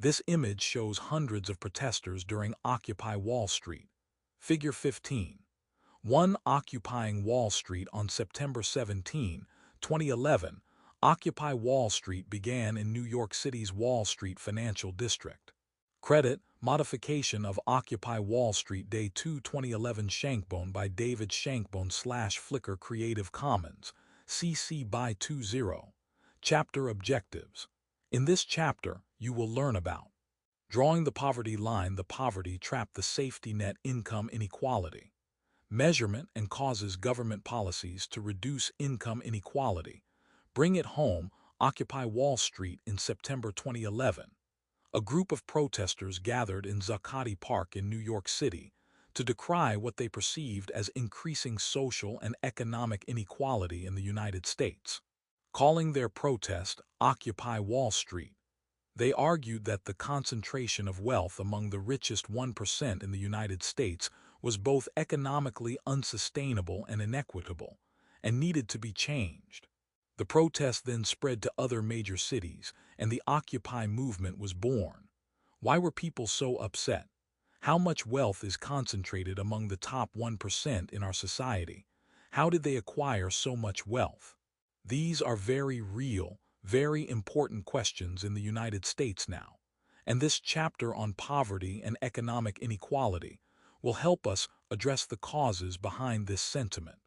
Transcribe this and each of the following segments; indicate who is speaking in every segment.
Speaker 1: This image shows hundreds of protesters during Occupy Wall Street. Figure 15. One occupying Wall Street on September 17, 2011. Occupy Wall Street began in New York City's Wall Street Financial District. Credit, modification of Occupy Wall Street Day 2 2011 Shankbone by David Shankbone /Flickr Creative Commons, CC by 2.0. Chapter Objectives. In this chapter, you will learn about drawing the poverty line, the poverty trap, the safety net, income inequality, measurement and causes, government policies to reduce income inequality, bring it home, Occupy Wall Street in September 2011. A group of protesters gathered in Zuccotti Park in New York City to decry what they perceived as increasing social and economic inequality in the United States. Calling their protest Occupy Wall Street, they argued that the concentration of wealth among the richest 1% in the United States was both economically unsustainable and inequitable, and needed to be changed. The protest then spread to other major cities, and the Occupy movement was born. Why were people so upset? How much wealth is concentrated among the top 1% in our society? How did they acquire so much wealth? These are very real, very important questions in the United States now, and this chapter on poverty and economic inequality will help us address the causes behind this sentiment.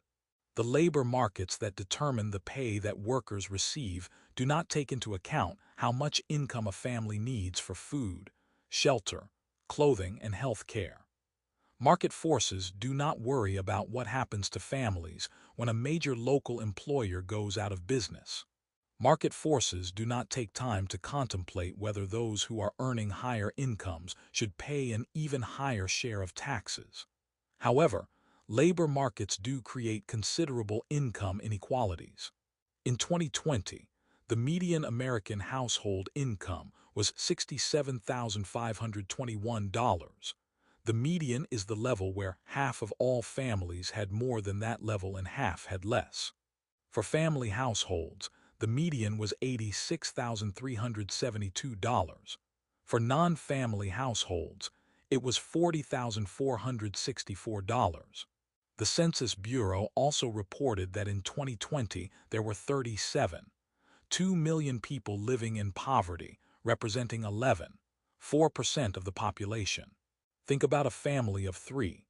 Speaker 1: The labor markets that determine the pay that workers receive do not take into account how much income a family needs for food, shelter, clothing, and health care. Market forces do not worry about what happens to families when a major local employer goes out of business. Market forces do not take time to contemplate whether those who are earning higher incomes should pay an even higher share of taxes. However, labor markets do create considerable income inequalities. In 2020, the median American household income was $67,521. The median is the level where half of all families had more than that level and half had less. For family households, the median was $86,372. For non-family households, it was $40,464. The Census Bureau also reported that in 2020 there were 37.2 million people living in poverty, representing 11.4% of the population. Think about a family of 3,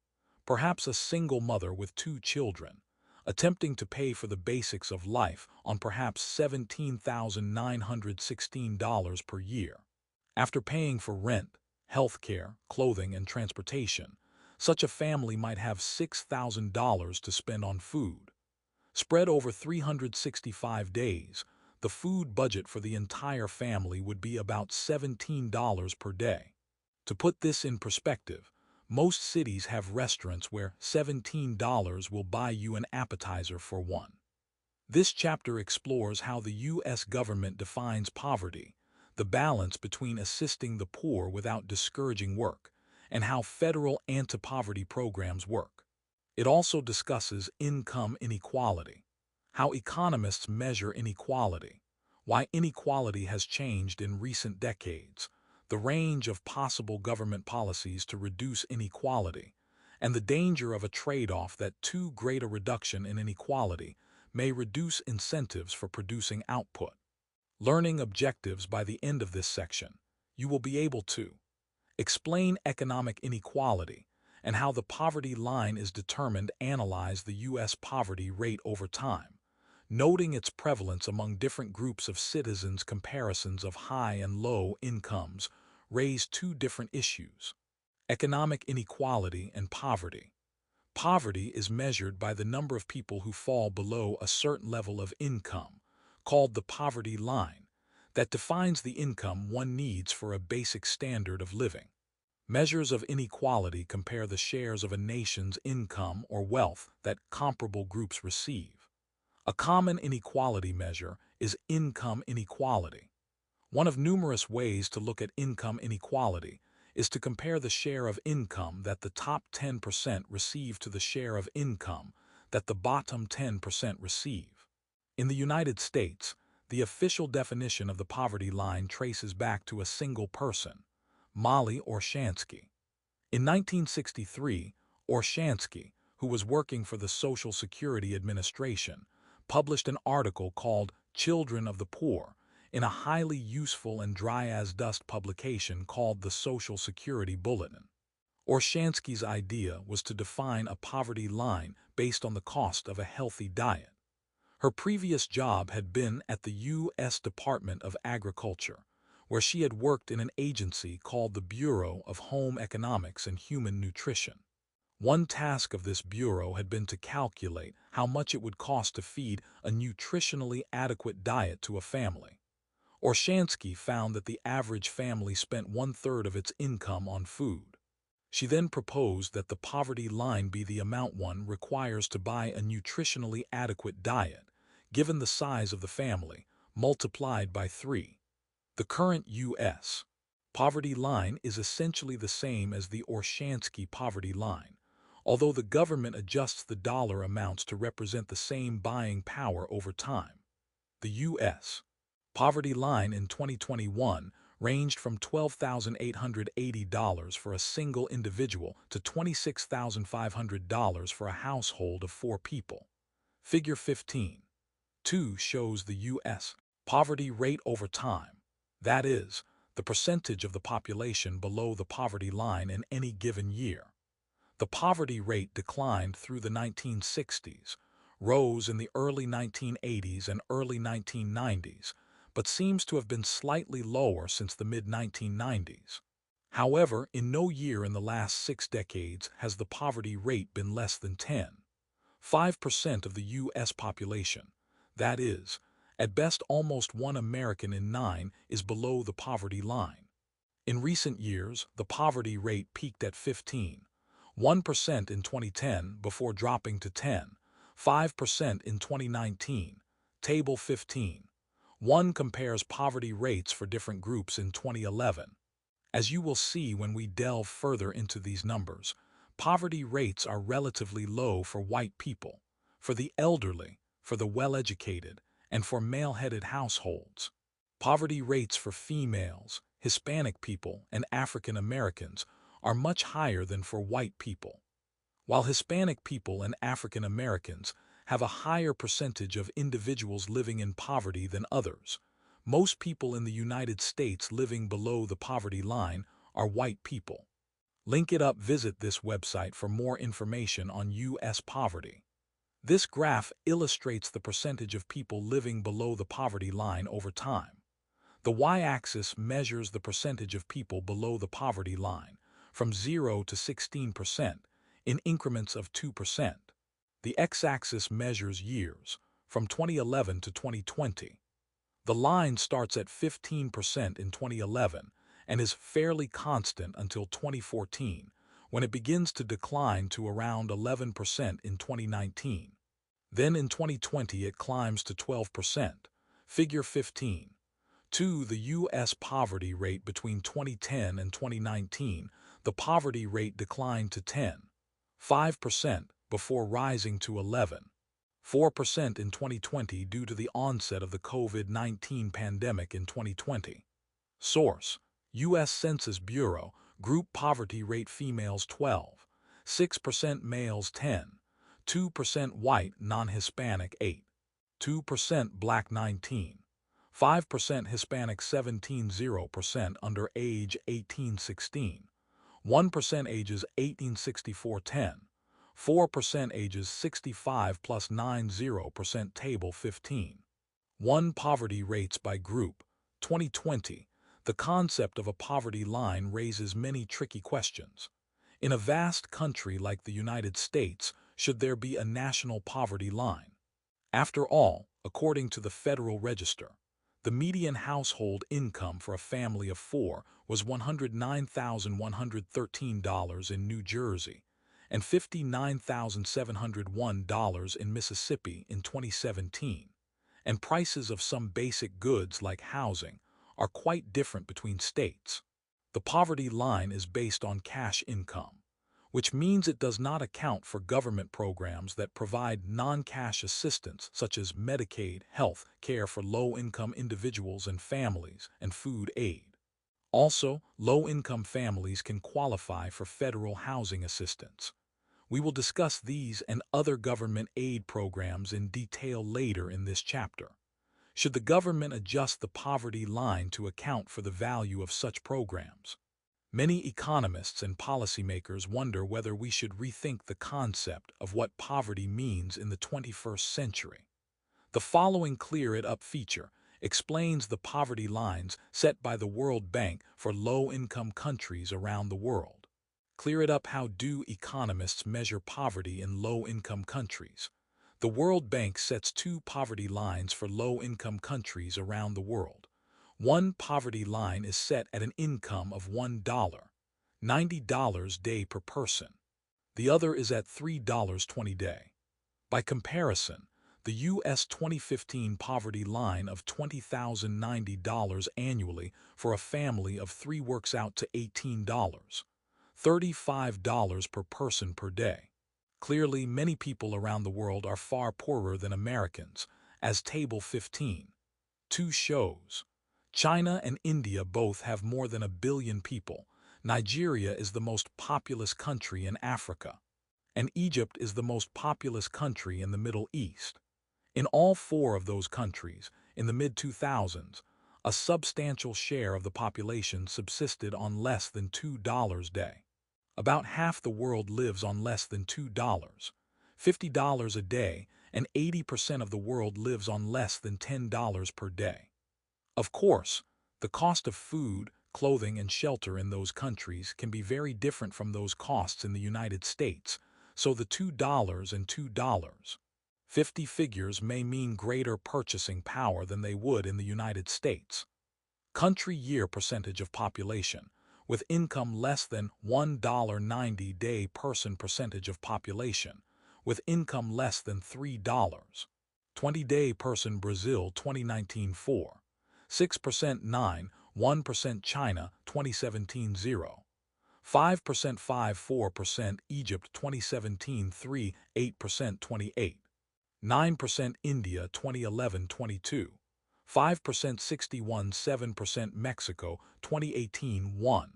Speaker 1: perhaps a single mother with 2 children, attempting to pay for the basics of life on perhaps $17,916 per year. After paying for rent, health care, clothing, and transportation, such a family might have $6,000 to spend on food. Spread over 365 days, the food budget for the entire family would be about $17 per day. To put this in perspective, most cities have restaurants where $17 will buy you an appetizer for one. This chapter explores how the U.S. government defines poverty, the balance between assisting the poor without discouraging work, and how federal anti-poverty programs work. It also discusses income inequality, how economists measure inequality, why inequality has changed in recent decades, the range of possible government policies to reduce inequality, and the danger of a trade-off that too great a reduction in inequality may reduce incentives for producing output. Learning objectives. By the end of this section, you will be able to explain economic inequality and how the poverty line is determined, analyze the U.S. poverty rate over time, noting its prevalence among different groups of citizens, comparisons of high and low incomes, raise 2 different issues. Economic inequality and poverty. Poverty is measured by the number of people who fall below a certain level of income, called the poverty line, that defines the income one needs for a basic standard of living. Measures of inequality compare the shares of a nation's income or wealth that comparable groups receive. A common inequality measure is income inequality. One of numerous ways to look at income inequality is to compare the share of income that the top 10% receive to the share of income that the bottom 10% receive. In the United States, The official definition of the poverty line traces back to a single person, Molly Orshansky. In 1963, Orshansky, who was working for the Social Security Administration, published an article called Children of the Poor in a highly useful and dry-as-dust publication called the Social Security Bulletin. Orshansky's idea was to define a poverty line based on the cost of a healthy diet. Her previous job had been at the U.S. Department of Agriculture, where she had worked in an agency called the Bureau of Home Economics and Human Nutrition. One task of this bureau had been to calculate how much it would cost to feed a nutritionally adequate diet to a family. Orshansky found that the average family spent 1/3 of its income on food. She then proposed that the poverty line be the amount one requires to buy a nutritionally adequate diet, given the size of the family, multiplied by 3. The current U.S. poverty line is essentially the same as the Orshansky poverty line, although the government adjusts the dollar amounts to represent the same buying power over time. The U.S. poverty line in 2021 ranged from $12,880 for a single individual to $26,500 for a household of 4 people. Figure 15.2 shows the U.S. poverty rate over time, that is, the percentage of the population below the poverty line in any given year. The poverty rate declined through the 1960s, rose in the early 1980s and early 1990s, but seems to have been slightly lower since the mid-1990s. However, in no year in the last 6 decades has the poverty rate been less than 10.5% of the U.S. population. That is, at best almost 1 American in 9 is below the poverty line. In recent years, the poverty rate peaked at 15.1% in 2010 before dropping to 10.5% in 2019. Table 15.1 compares poverty rates for different groups in 2011. As you will see when we delve further into these numbers, poverty rates are relatively low for white people, for the elderly, for the well-educated, and for male-headed households. Poverty rates for females, Hispanic people, and African Americans are much higher than for white people. While Hispanic people and African Americans have a higher percentage of individuals living in poverty than others, most people in the United States living below the poverty line are white people. Link it up. Visit this website for more information on U.S. poverty. This graph illustrates the percentage of people living below the poverty line over time. The y-axis measures the percentage of people below the poverty line, from 0 to 16%, in increments of 2%. The x-axis measures years, from 2011 to 2020. The line starts at 15% in 2011 and is fairly constant until 2014, when it begins to decline to around 11% in 2019. Then in 2020 it climbs to 12%. Figure 15.2 The U.S. poverty rate between 2010 and 2019, the poverty rate declined to 10.5% before rising to 11.4% in 2020 due to the onset of the COVID-19 pandemic in 2020. Source: U.S. Census Bureau, Group Poverty Rate Females 12.6%, Males 10.2%, White Non-Hispanic 8.2%, Black 19.5%, Hispanic 17.0%, Under age 18-16, 1% ages 18-64, 10.4% ages 65 plus 90%. Table 15.1 Poverty rates by group. 2020. The concept of a poverty line raises many tricky questions. In a vast country like the United States, should there be a national poverty line? After all, according to the Federal Register, the median household income for a family of 4 was $109,113 in New Jersey and $59,701 in Mississippi in 2017, and prices of some basic goods like housing are quite different between states. The poverty line is based on cash income, which means it does not account for government programs that provide non-cash assistance such as Medicaid, health care for low-income individuals and families, and food aid. Also, low-income families can qualify for federal housing assistance. We will discuss these and other government aid programs in detail later in this chapter. Should the government adjust the poverty line to account for the value of such programs? Many economists and policymakers wonder whether we should rethink the concept of what poverty means in the 21st century. The following Clear It Up feature explains the poverty lines set by the World Bank for low-income countries around the world. Clear it up. How do economists measure poverty in low-income countries? The World Bank sets two poverty lines for low-income countries around the world. One poverty line is set at an income of $1, $90 day per person. The other is at $3.20 day. By comparison, the U.S. 2015 poverty line of $20,090 annually for a family of three works out to $18, $35 per person per day. Clearly, many people around the world are far poorer than Americans, as Table 15.2 shows. China and India both have more than 1 billion people. Nigeria is the most populous country in Africa, and Egypt is the most populous country in the Middle East. In all four of those countries, in the mid-2000s, a substantial share of the population subsisted on less than $2 a day. About half the world lives on less than $2, $50 a day, and 80% of the world lives on less than $10 per day. Of course, the cost of food, clothing, and shelter in those countries can be very different from those costs in the United States, so the $2 and $2.50 figures may mean greater purchasing power than they would in the United States. Country year percentage of population, with income less than $1.90 day person percentage of population, with income less than $3.20 day person Brazil 2019 4.6% 9.1% China 2017 0.5% 5.4% Egypt 2017 3.8% 28.9% India 2011 22.5% 61.7% Mexico 2018 1.7%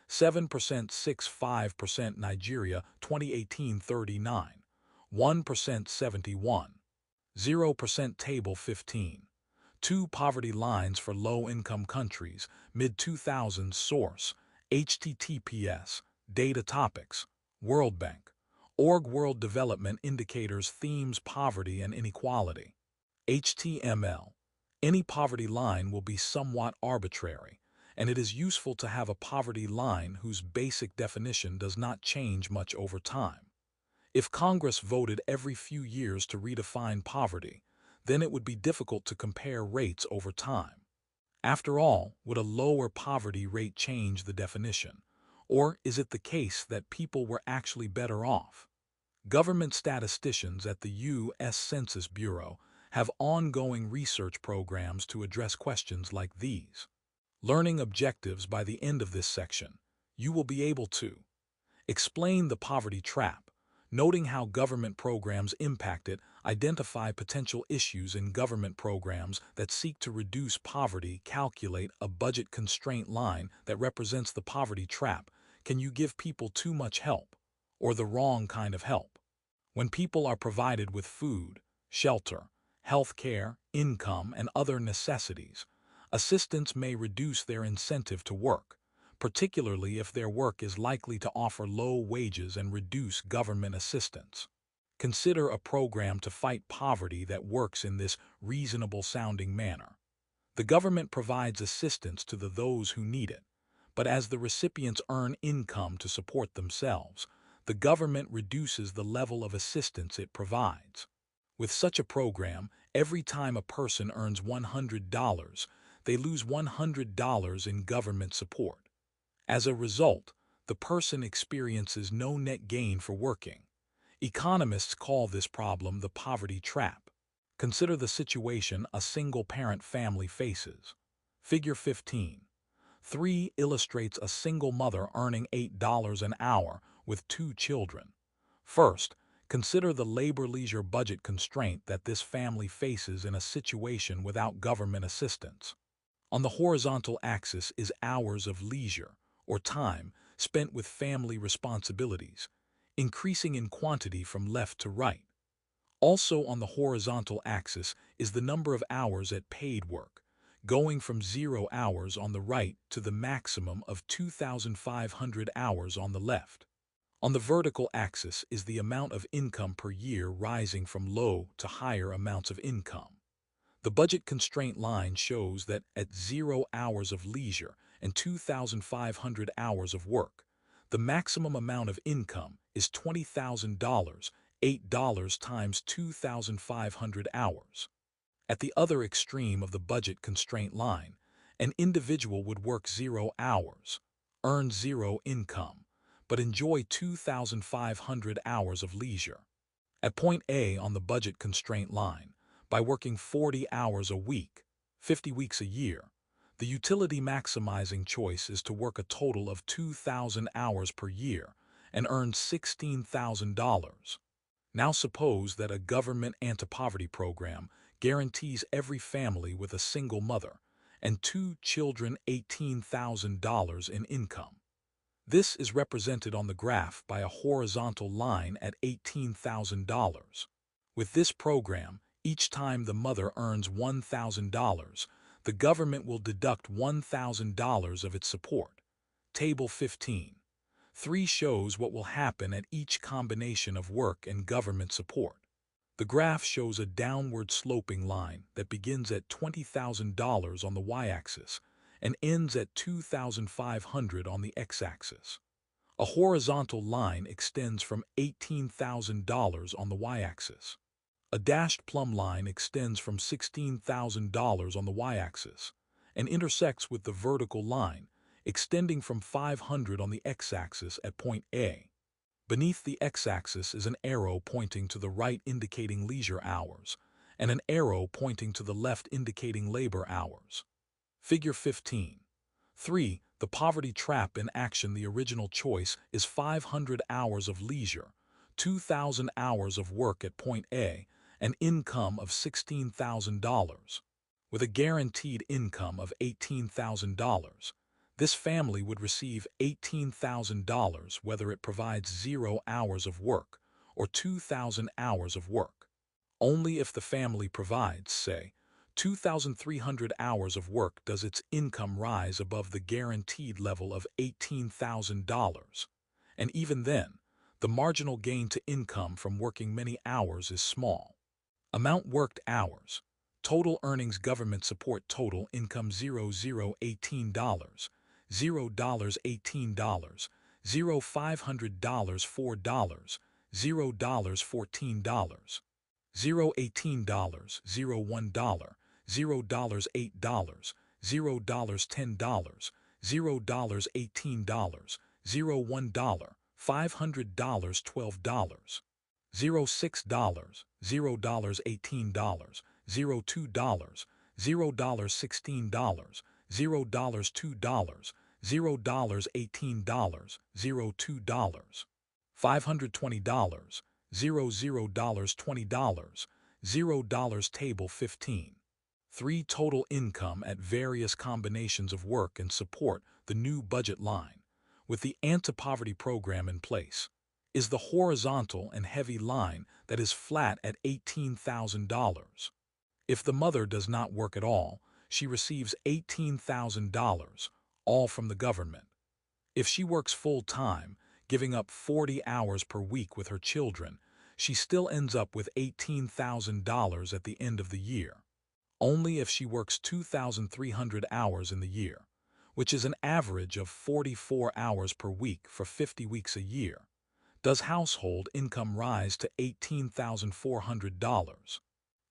Speaker 1: 6.5% Nigeria 2018 39.1% 71.0% Table 15. Two poverty lines for low-income countries, mid-2000s source, https, data topics, World Bank, org World Development Indicators Themes Poverty and Inequality. HTML. Any poverty line will be somewhat arbitrary, and it is useful to have a poverty line whose basic definition does not change much over time. If Congress voted every few years to redefine poverty, then it would be difficult to compare rates over time. After all, would a lower poverty rate change the definition? Or is it the case that people were actually better off? Government statisticians at the U.S. Census Bureau have ongoing research programs to address questions like these. Learning objectives. By the end of this section, you will be able to explain the poverty trap, noting how government programs impact it, identify potential issues in government programs that seek to reduce poverty, calculate a budget constraint line that represents the poverty trap. Can you give people too much help, or the wrong kind of help? When people are provided with food, shelter, health care, income, and other necessities, assistance may reduce their incentive to work, particularly if their work is likely to offer low wages and reduce government assistance. Consider a program to fight poverty that works in this reasonable-sounding manner. The government provides assistance to those who need it, but as the recipients earn income to support themselves, the government reduces the level of assistance it provides. With such a program, every time a person earns $100, they lose $100 in government support. As a result, the person experiences no net gain for working. Economists call this problem the poverty trap. Consider the situation a single-parent family faces. Figure 15.3 illustrates a single mother earning $8 an hour with 2 children. First, consider the labor-leisure budget constraint that this family faces in a situation without government assistance. On the horizontal axis is hours of leisure, or time, spent with family responsibilities, increasing in quantity from left to right. Also on the horizontal axis is the number of hours at paid work, going from 0 hours on the right to the maximum of 2,500 hours on the left. On the vertical axis is the amount of income per year rising from low to higher amounts of income. The budget constraint line shows that at 0 hours of leisure and 2,500 hours of work, the maximum amount of income is $20,000, $8 times 2,500 hours. At the other extreme of the budget constraint line, an individual would work 0 hours, earn 0 income, but enjoy 2,500 hours of leisure. At point A on the budget constraint line, by working 40 hours a week, 50 weeks a year, the utility maximizing choice is to work a total of 2,000 hours per year and earn $16,000. Now suppose that a government anti-poverty program guarantees every family with a single mother and 2 children $18,000 in income. This is represented on the graph by a horizontal line at $18,000. With this program, each time the mother earns $1,000, the government will deduct $1,000 of its support. Table 15. 3 shows what will happen at each combination of work and government support. The graph shows a downward sloping line that begins at $20,000 on the y-axis and ends at $2,500 on the x-axis. A horizontal line extends from $18,000 on the y-axis. A dashed plumb line extends from $16,000 on the y-axis and intersects with the vertical line, extending from $500 on the x-axis at point A. Beneath the x-axis is an arrow pointing to the right indicating leisure hours, and an arrow pointing to the left indicating labor hours. Figure 15. 3. The poverty trap in action. The original choice is 500 hours of leisure, 2,000 hours of work at point A, an income of $16,000. With a guaranteed income of $18,000, this family would receive $18,000 whether it provides 0 hours of work or 2,000 hours of work. Only if the family provides, say, 2,300 hours of work does its income rise above the guaranteed level of $18,000. And even then, the marginal gain to income from working many hours is small. Amount worked hours. Total earnings government support total income $0 $18, $0 $18, $0 $500 $4, $0 $14, $0 $18, $0 $1, $0 $8, $0 $10, $0 $18, $0 $1, $500 $12, $0 $6, $0 $18, $0 $2, $0 $16, $0 $2, $0 $18, $0 $2, $520, $0 $20, $0 Table 15. 3. Total income at various combinations of work and support. The new budget line, with the anti-poverty program in place, is the horizontal and heavy line that is flat at $18,000. If the mother does not work at all, she receives $18,000, all from the government. If she works full-time, giving up 40 hours per week with her children, she still ends up with $18,000 at the end of the year. Only if she works 2,300 hours in the year, which is an average of 44 hours per week for 50 weeks a year, does household income rise to $18,400.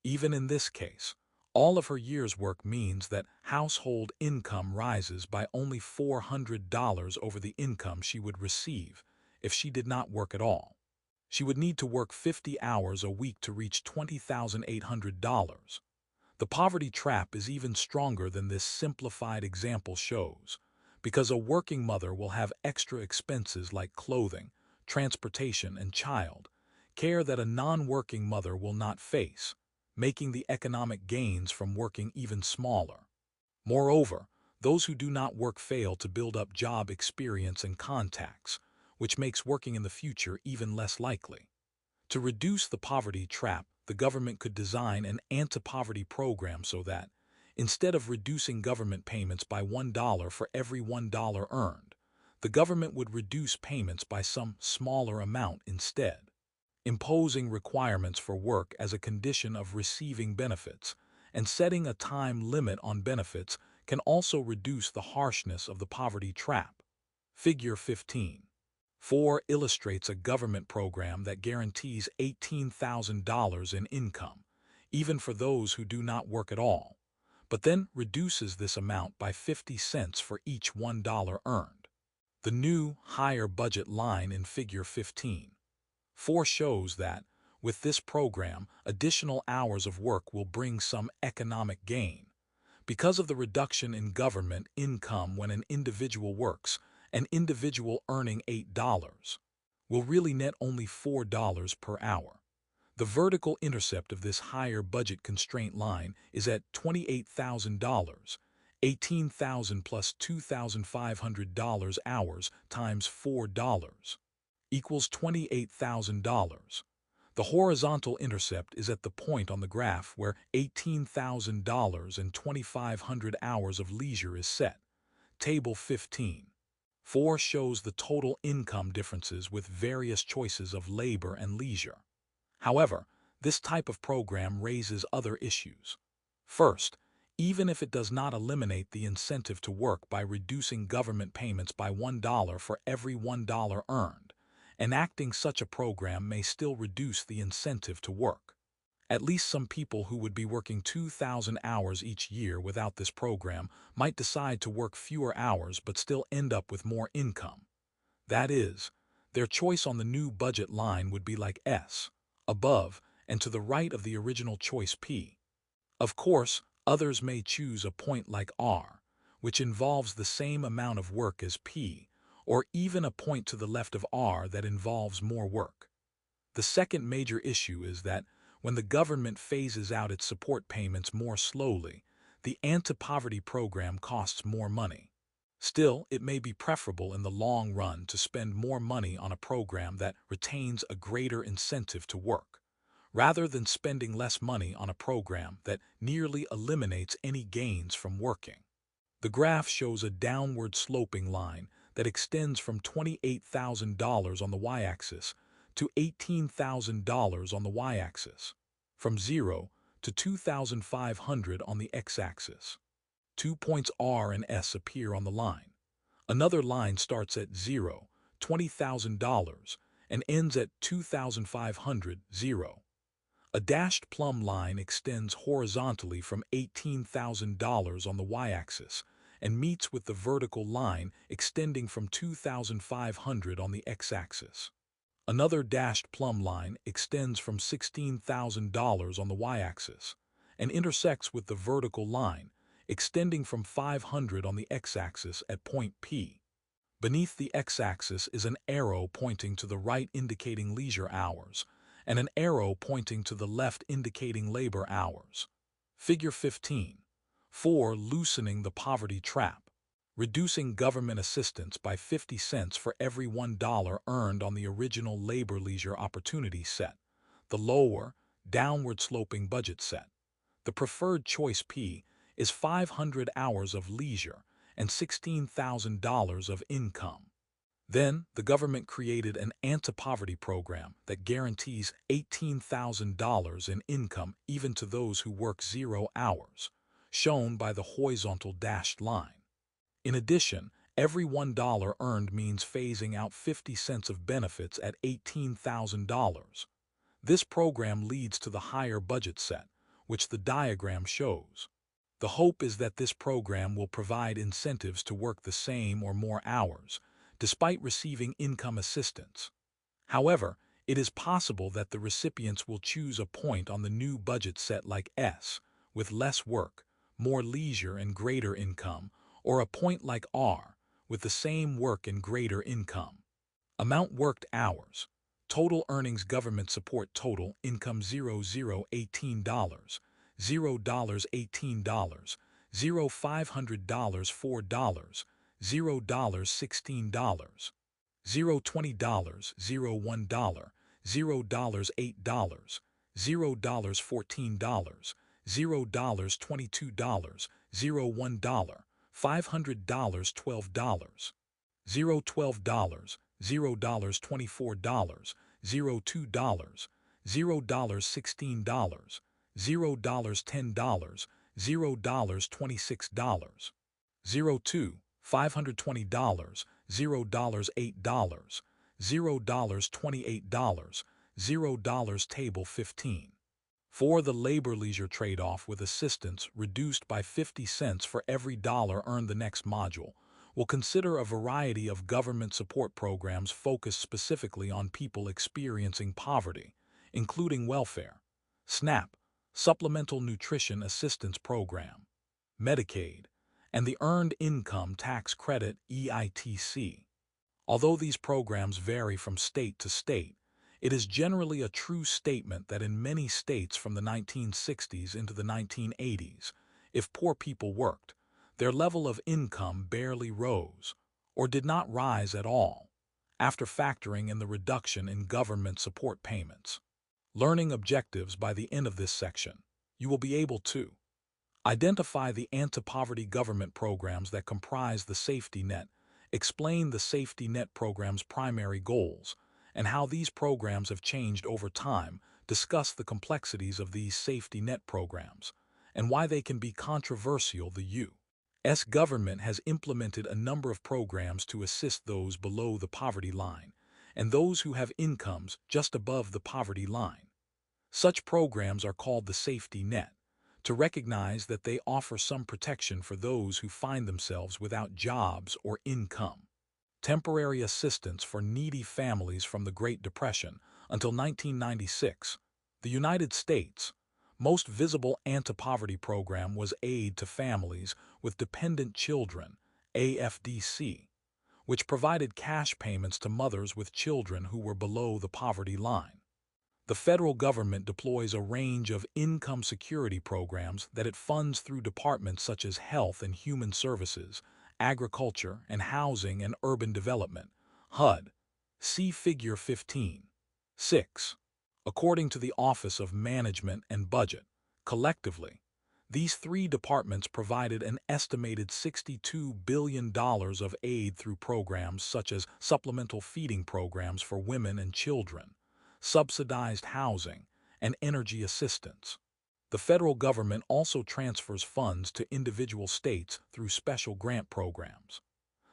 Speaker 1: Even in this case, all of her year's work means that household income rises by only $400 over the income she would receive if she did not work at all. She would need to work 50 hours a week to reach $20,800. The poverty trap is even stronger than this simplified example shows, because a working mother will have extra expenses like clothing, transportation, and child care that a non-working mother will not face, making the economic gains from working even smaller. Moreover, those who do not work fail to build up job experience and contacts, which makes working in the future even less likely. To reduce the poverty trap, the government could design an anti-poverty program so that, instead of reducing government payments by $1 for every $1 earned, the government would reduce payments by some smaller amount instead. Imposing requirements for work as a condition of receiving benefits and setting a time limit on benefits can also reduce the harshness of the poverty trap. Figure 15.4 illustrates a government program that guarantees $18,000 in income, even for those who do not work at all, but then reduces this amount by 50 cents for each $1 earned. The new, higher budget line in Figure 15.4 shows that, with this program, additional hours of work will bring some economic gain. Because of the reduction in government income when an individual works, an individual earning $8 will really net only $4 per hour. The vertical intercept of this higher budget constraint line is at $28,000, $18,000 plus $2,500 hours times $4 equals $28,000. The horizontal intercept is at the point on the graph where $18,000 and 2,500 hours of leisure is set. Table 15.4 shows the total income differences with various choices of labor and leisure. However, this type of program raises other issues. First, even if it does not eliminate the incentive to work by reducing government payments by $1 for every $1 earned, enacting such a program may still reduce the incentive to work. At least some people who would be working 2,000 hours each year without this program might decide to work fewer hours but still end up with more income. That is, their choice on the new budget line would be like S, above and to the right of the original choice P. Of course, others may choose a point like R, which involves the same amount of work as P, or even a point to the left of R that involves more work. The second major issue is that when the government phases out its support payments more slowly, the anti-poverty program costs more money. Still, it may be preferable in the long run to spend more money on a program that retains a greater incentive to work, rather than spending less money on a program that nearly eliminates any gains from working. The graph shows a downward sloping line that extends from $28,000 on the y-axis to $18,000 on the y-axis, from 0 to 2,500 on the x-axis. 2 points R and S appear on the line. Another line starts at 0, $20,000, and ends at 2,500, 0. A dashed plumb line extends horizontally from $18,000 on the y-axis and meets with the vertical line extending from 2,500 on the x-axis. Another dashed plumb line extends from $16,000 on the y-axis and intersects with the vertical line extending from 500 on the x-axis at point P. Beneath the x-axis is an arrow pointing to the right indicating leisure hours and an arrow pointing to the left indicating labor hours. Figure 15.4 loosening the poverty trap, reducing government assistance by 50 cents for every $1 earned on the original labor-leisure opportunity set, the lower, downward-sloping budget set. The preferred choice P is 500 hours of leisure and $16,000 of income. Then, the government created an anti-poverty program that guarantees $18,000 in income even to those who work 0 hours, shown by the horizontal dashed line. In addition, every $1 earned means phasing out 50 cents of benefits at $18,000. This program leads to the higher budget set, which the diagram shows. The hope is that this program will provide incentives to work the same or more hours, despite receiving income assistance. However, it is possible that the recipients will choose a point on the new budget set like S, with less work, more leisure and greater income, or a point like R, with the same work and greater income. Amount worked hours. Total earnings government support total income $0 $18 $0 $18 $0 $500 $4 $0 $16 $0 $20 $0 $1 $0 $8 $0 $14 $0 $22 $0 $1 $500 $12 $0 $12 $0 $24 $0 $2 $0 $16 $0 $10 $0 $26 $0 2 $520 $0 $8 $0 $28 $0 Table 15. For the labor-leisure trade-off with assistance reduced by 50 cents for every dollar earned. The next module will consider a variety of government support programs focused specifically on people experiencing poverty, including welfare, SNAP, Supplemental Nutrition Assistance Program, Medicaid, and the Earned Income Tax Credit (EITC). Although these programs vary from state to state, it is generally a true statement that in many states from the 1960s into the 1980s, if poor people worked, their level of income barely rose, or did not rise at all, after factoring in the reduction in government support payments. Learning objectives. By the end of this section, you will be able to identify the anti-poverty government programs that comprise the safety net, explain the safety net program's primary goals, and how these programs have changed over time, discuss the complexities of these safety net programs, and why they can be controversial. The U.S. government has implemented a number of programs to assist those below the poverty line and those who have incomes just above the poverty line. Such programs are called the safety net, to recognize that they offer some protection for those who find themselves without jobs or income. Temporary assistance for needy families from the Great Depression until 1996. The United States' most visible anti-poverty program was Aid to Families with Dependent Children, AFDC, which provided cash payments to mothers with children who were below the poverty line. The federal government deploys a range of income security programs that it funds through departments such as Health and Human Services, Agriculture and Housing and Urban Development, HUD. See Figure 15. 6. According to the Office of Management and Budget, collectively, these three departments provided an estimated $62 billion of aid through programs such as supplemental feeding programs for women and children, subsidized housing, and energy assistance. The federal government also transfers funds to individual states through special grant programs.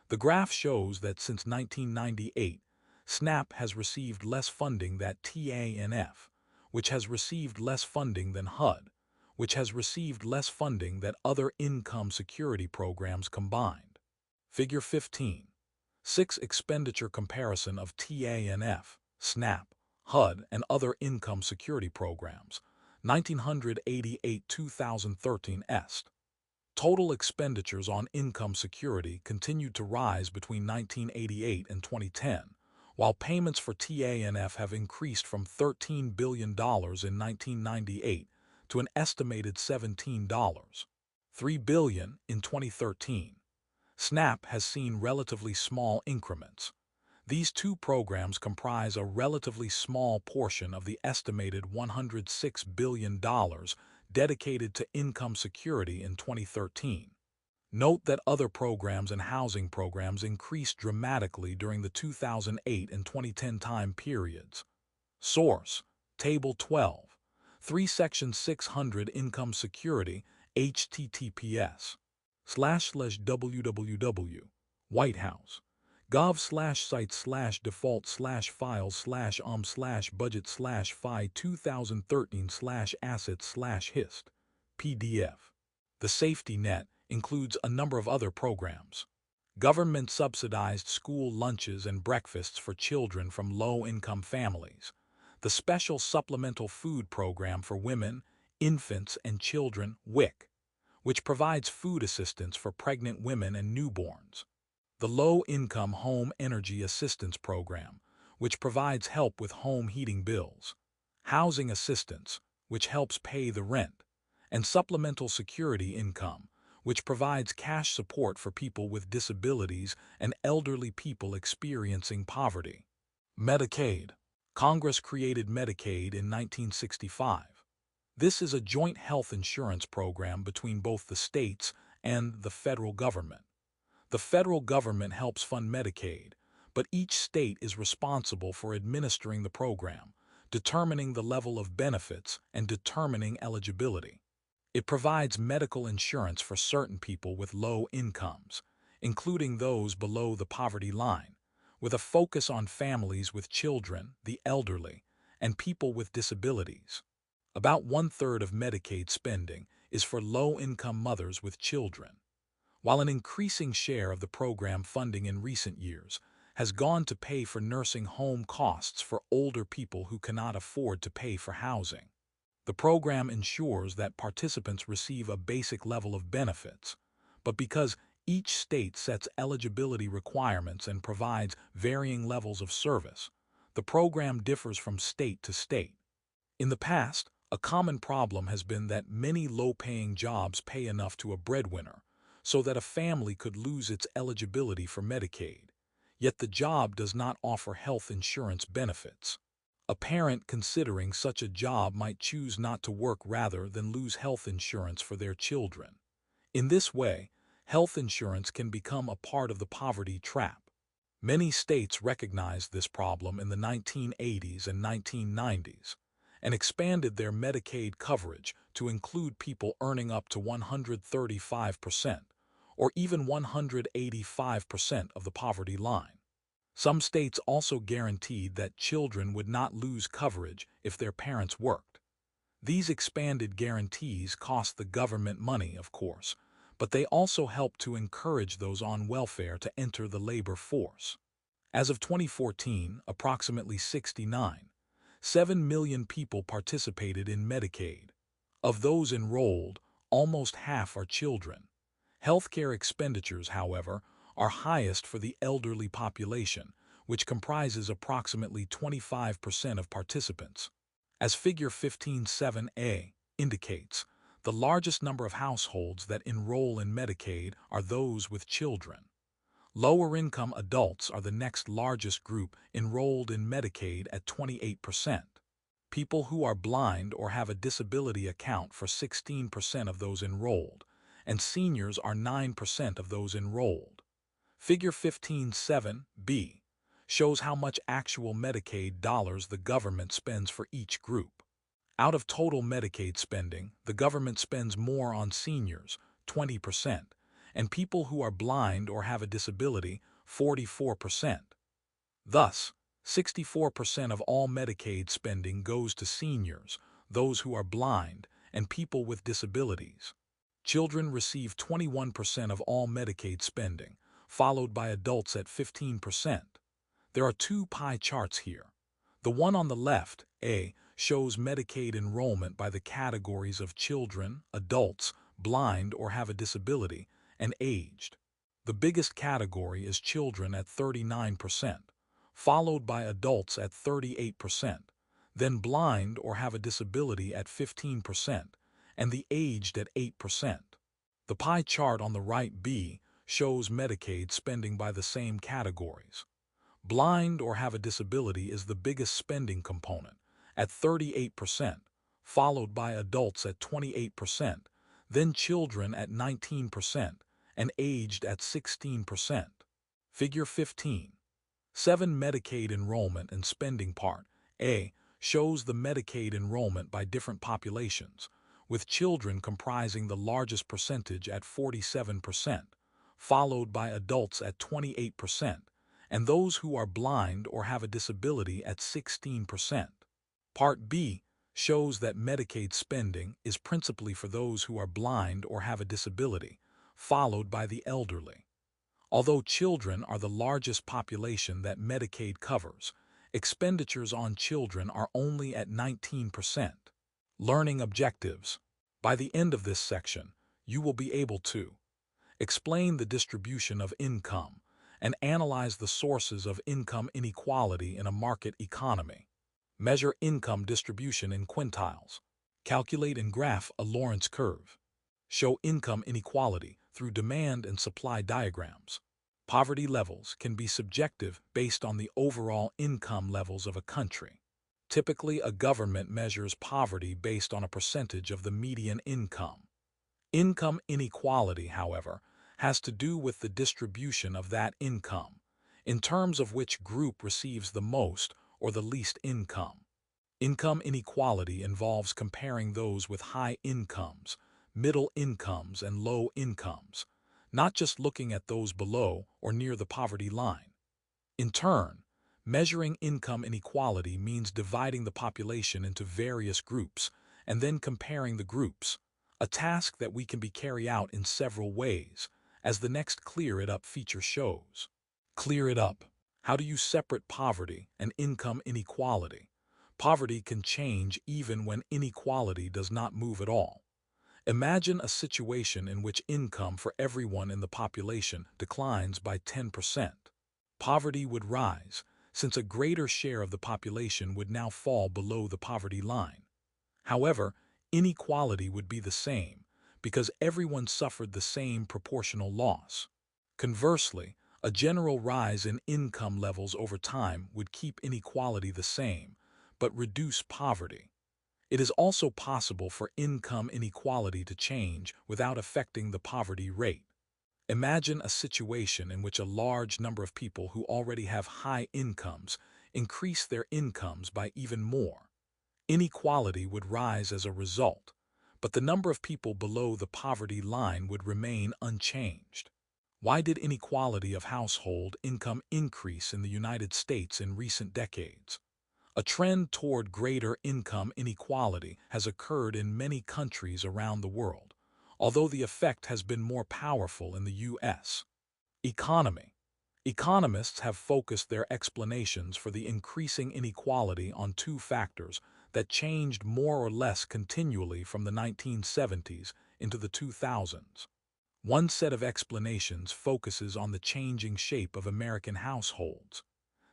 Speaker 1: The graph shows that since 1998, SNAP has received less funding than TANF, which has received less funding than HUD, which has received less funding than other income security programs combined. Figure 15. 6. Expenditure comparison of TANF, SNAP, HUD, and other income security programs, 1988-2013 est. Total expenditures on income security continued to rise between 1988 and 2010, while payments for TANF have increased from $13 billion in 1998 to an estimated $17.3 billion in 2013. SNAP has seen relatively small increments. These two programs comprise a relatively small portion of the estimated $106 billion dedicated to income security in 2013. Note that other programs and housing programs increased dramatically during the 2008 and 2010 time periods. Source: Table 12. 3 Section 600 Income Security, https://www. White House. gov/site/default/files/budget/fi 2013/assets/hist. PDF. The safety net includes a number of other programs. Government-subsidized school lunches and breakfasts for children from low-income families. The Special Supplemental Food Program for Women, Infants, and Children, WIC, which provides food assistance for pregnant women and newborns. The Low-Income Home Energy Assistance Program, which provides help with home heating bills, housing assistance, which helps pay the rent, and supplemental security income, which provides cash support for people with disabilities and elderly people experiencing poverty. Medicaid. Congress created Medicaid in 1965. This is a joint health insurance program between both the states and the federal government. The federal government helps fund Medicaid, but each state is responsible for administering the program, determining the level of benefits, and determining eligibility. It provides medical insurance for certain people with low incomes, including those below the poverty line, with a focus on families with children, the elderly, and people with disabilities. About one-third of Medicaid spending is for low-income mothers with children, while an increasing share of the program funding in recent years has gone to pay for nursing home costs for older people who cannot afford to pay for housing. The program ensures that participants receive a basic level of benefits, but because each state sets eligibility requirements and provides varying levels of service, the program differs from state to state. In the past, a common problem has been that many low-paying jobs pay enough to a breadwinner so that a family could lose its eligibility for Medicaid, yet the job does not offer health insurance benefits. A parent considering such a job might choose not to work rather than lose health insurance for their children. In this way, health insurance can become a part of the poverty trap. Many states recognized this problem in the 1980s and 1990s and expanded their Medicaid coverage to include people earning up to 135% or even 185% of the poverty line. Some states also guaranteed that children would not lose coverage if their parents worked. These expanded guarantees cost the government money, of course, but they also help to encourage those on welfare to enter the labor force. As of 2014, approximately 7 million people participated in Medicaid. Of those enrolled, almost half are children. Healthcare expenditures, however, are highest for the elderly population, which comprises approximately 25% of participants. As Figure 15.7a indicates, the largest number of households that enroll in Medicaid are those with children. Lower-income adults are the next largest group enrolled in Medicaid at 28%. People who are blind or have a disability account for 16% of those enrolled, and seniors are 9% of those enrolled. Figure 15.7b shows how much actual Medicaid dollars the government spends for each group. Out of total Medicaid spending, the government spends more on seniors, 20%, and people who are blind or have a disability, 44%. Thus, 64% of all Medicaid spending goes to seniors, those who are blind, and people with disabilities. Children receive 21% of all Medicaid spending, followed by adults at 15%. There are two pie charts here. The one on the left, A, shows Medicaid enrollment by the categories of children, adults, blind or have a disability, and aged. The biggest category is children at 39%, followed by adults at 38%, then blind or have a disability at 15%, and the aged at 8%. The pie chart on the right, B, shows Medicaid spending by the same categories. Blind or have a disability is the biggest spending component, at 38%, followed by adults at 28%, then children at 19%, and aged at 16%. Figure 15. 7 Medicaid enrollment and spending part, A, shows the Medicaid enrollment by different populations, with children comprising the largest percentage at 47%, followed by adults at 28%, and those who are blind or have a disability at 16%. Part B shows that Medicaid spending is principally for those who are blind or have a disability, followed by the elderly. Although children are the largest population that Medicaid covers, expenditures on children are only at 19%. Learning objectives. By the end of this section, you will be able to explain the distribution of income and analyze the sources of income inequality in a market economy. Measure income distribution in quintiles. Calculate and graph a Lorentz curve. Show income inequality through demand and supply diagrams. Poverty levels can be subjective based on the overall income levels of a country. Typically, a government measures poverty based on a percentage of the median income. Income inequality, however, has to do with the distribution of that income, in terms of which group receives the most or the least income. Income inequality involves comparing those with high incomes, middle incomes, and low incomes, not just looking at those below or near the poverty line. In turn, measuring income inequality means dividing the population into various groups and then comparing the groups, a task that we can be carried out in several ways, as the next Clear It Up feature shows. Clear it up. How do you separate poverty and income inequality? Poverty can change even when inequality does not move at all. Imagine a situation in which income for everyone in the population declines by 10%. Poverty would rise, since a greater share of the population would now fall below the poverty line. However, inequality would be the same, because everyone suffered the same proportional loss. Conversely, a general rise in income levels over time would keep inequality the same, but reduce poverty. It is also possible for income inequality to change without affecting the poverty rate. Imagine a situation in which a large number of people who already have high incomes increase their incomes by even more. Inequality would rise as a result, but the number of people below the poverty line would remain unchanged. Why did inequality of household income increase in the United States in recent decades? A trend toward greater income inequality has occurred in many countries around the world, although the effect has been more powerful in the U.S. Economy. Economists have focused their explanations for the increasing inequality on two factors that changed more or less continually from the 1970s into the 2000s. One set of explanations focuses on the changing shape of American households.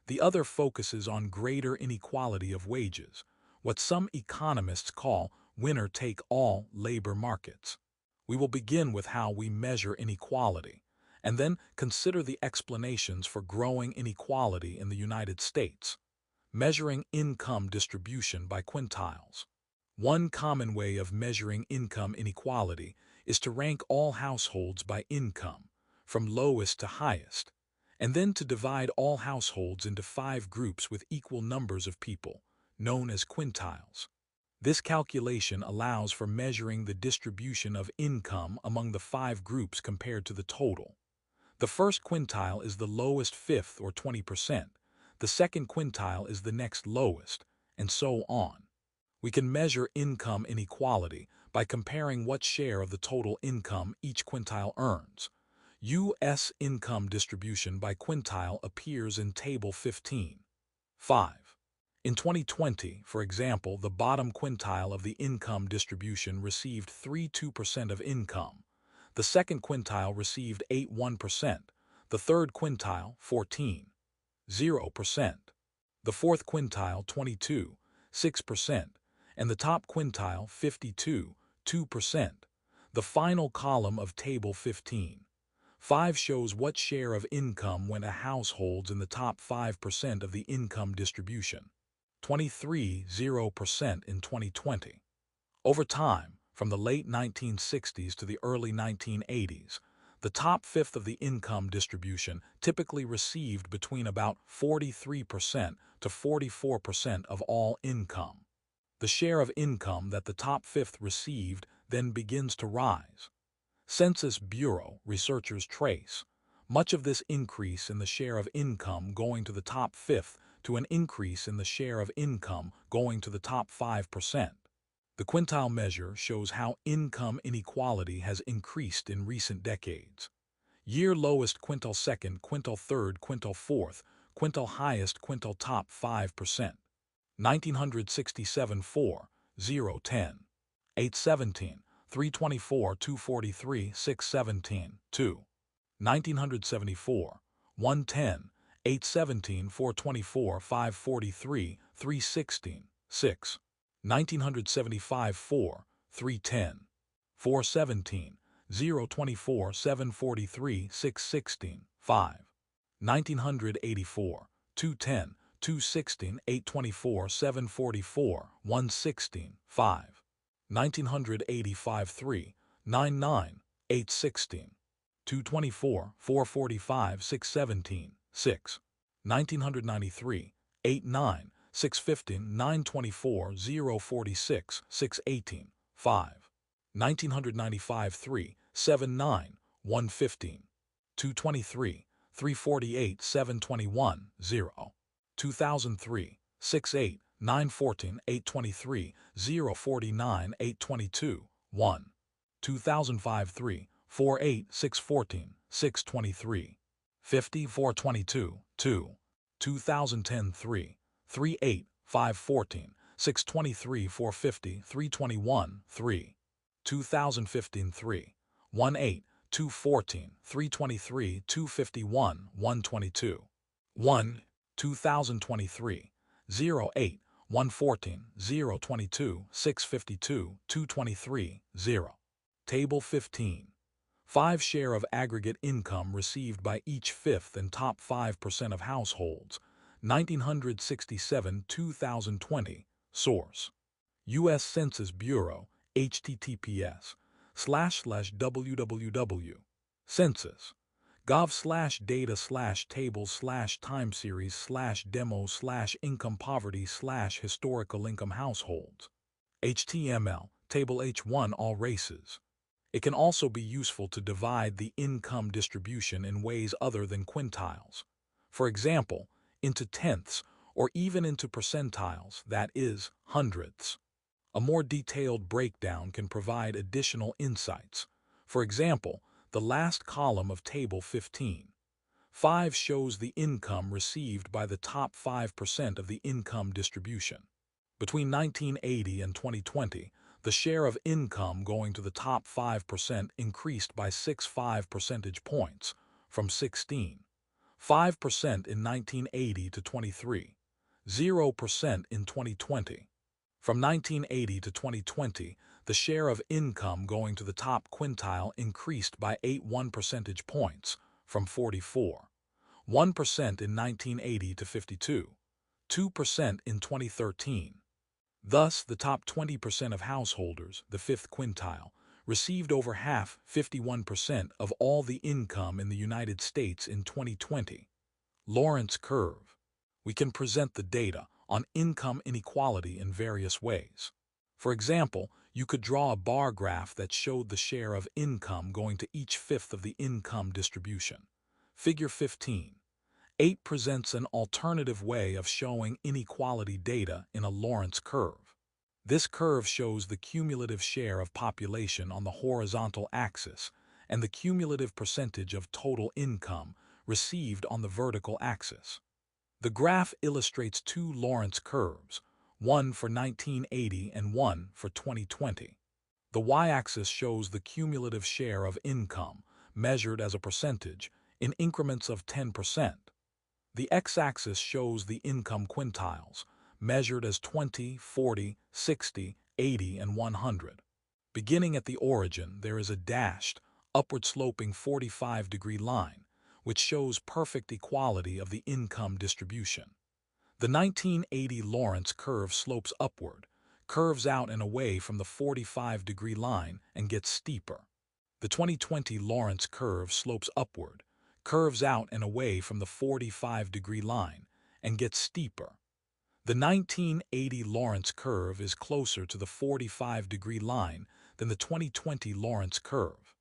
Speaker 1: The other focuses on greater inequality of wages, what some economists call winner-take-all labor markets. We will begin with how we measure inequality, and then consider the explanations for growing inequality in the United States. Measuring income distribution by quintiles. One common way of measuring income inequality is to rank all households by income, from lowest to highest, and then to divide all households into 5 groups with equal numbers of people, known as quintiles. This calculation allows for measuring the distribution of income among the 5 groups compared to the total. The first quintile is the lowest fifth, or 20%. The second quintile is the next lowest, and so on. We can measure income inequality by comparing what share of the total income each quintile earns. U.S. income distribution by quintile appears in Table 15. 5. In 2020, for example, the bottom quintile of the income distribution received 32% of income. The second quintile received 81%, the third quintile 14.0%, the fourth quintile 22.6%, and the top quintile 52.2%. The final column of Table 15.5 shows what share of income went to households in the top 5% of the income distribution, 23.0% in 2020. Over time, from the late 1960s to the early 1980s, the top fifth of the income distribution typically received between about 43% to 44% of all income. The share of income that the top fifth received then begins to rise. Census Bureau researchers trace much of this increase in the share of income going to the top fifth to an increase in the share of income going to the top 5%. The quintile measure shows how income inequality has increased in recent decades. Year lowest quintile second, quintile third, quintile fourth, quintile highest, quintile top 5%. 1967 4, 0, 10. 817, 324, 243, 617, 2. 1974, 110, 817, 424, 543, 316, 6. 1975 4, 310, 417, 024, 743, 616, 5. 1984, 210, 216, 824, 744, 116, 5. 1985 3, 99, 816, 224, 445, 617, 6. 1993, 89, 615, 924, 046, 618, 5. 1995 3, 79, 115, 223, 348, 721, 0. 2003, 68, 914, 823, 049, 822, 1. 2005 3, 48, 614, 623, 50, 422, 2. 2010 3, 38, 514, 623, 450, 321, 3. 2015 3, 18, 214, 323, 251, 122, 1. 2023, 08, 114, 022, 652, 223, 0. Table 15. 5 share of aggregate income received by each fifth and top 5% of households, 1967-2020, source. U.S. Census Bureau, https://www.census.gov/data/tables/times/income poverty/historical income households. HTML, Table H1 all races. It can also be useful to divide the income distribution in ways other than quintiles. For example, into tenths or even into percentiles, that is, hundredths. A more detailed breakdown can provide additional insights. For example, the last column of Table 15. 5 shows the income received by the top 5% of the income distribution. Between 1980 and 2020, the share of income going to the top 5% increased by 6.5 percentage points, from 16.5% in 1980 to 23.0% in 2020. From 1980 to 2020, the share of income going to the top quintile increased by 8.1 percentage points, from 44.1% in 1980 to 52.2% in 2013. Thus, the top 20% of householders, the fifth quintile, received over half, 51%, of all the income in the United States in 2020. Lawrence curve. We can present the data on income inequality in various ways. For example, you could draw a bar graph that showed the share of income going to each fifth of the income distribution. Figure 15. 8 presents an alternative way of showing inequality data in a Lawrence curve. This curve shows the cumulative share of population on the horizontal axis and the cumulative percentage of total income received on the vertical axis. The graph illustrates 2 Lawrence curves, one for 1980 and one for 2020. The y-axis shows the cumulative share of income, measured as a percentage, in increments of 10%. The x-axis shows the income quintiles, measured as 20, 40, 60, 80, and 100. Beginning at the origin, there is a dashed, upward-sloping 45-degree line, which shows perfect equality of the income distribution. The 1980 Lawrence curve slopes upward, curves out and away from the 45-degree line, and gets steeper. The 2020 Lawrence curve slopes upward, curves out and away from the 45-degree line, and gets steeper. The 1980 Lawrence curve is closer to the 45-degree line than the 2020 Lawrence curve.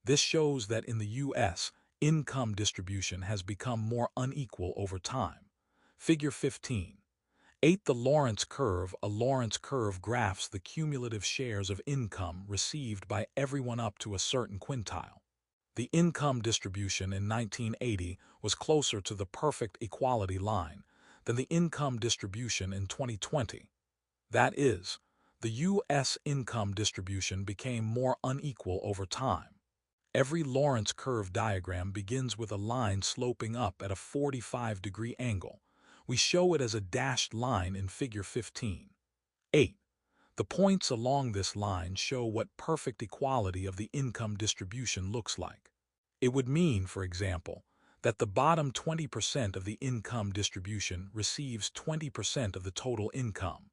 Speaker 1: This shows that in the U.S., income distribution has become more unequal over time. Figure 15. 8. The Lawrence curve. A Lawrence curve graphs the cumulative shares of income received by everyone up to a certain quintile. The income distribution in 1980 was closer to the perfect equality line than the income distribution in 2020. That is, the U.S. income distribution became more unequal over time. Every Lorentz curve diagram begins with a line sloping up at a 45-degree angle. We show it as a dashed line in Figure 15. 8. The points along this line show what perfect equality of the income distribution looks like. It would mean, for example, that the bottom 20% of the income distribution receives 20% of the total income.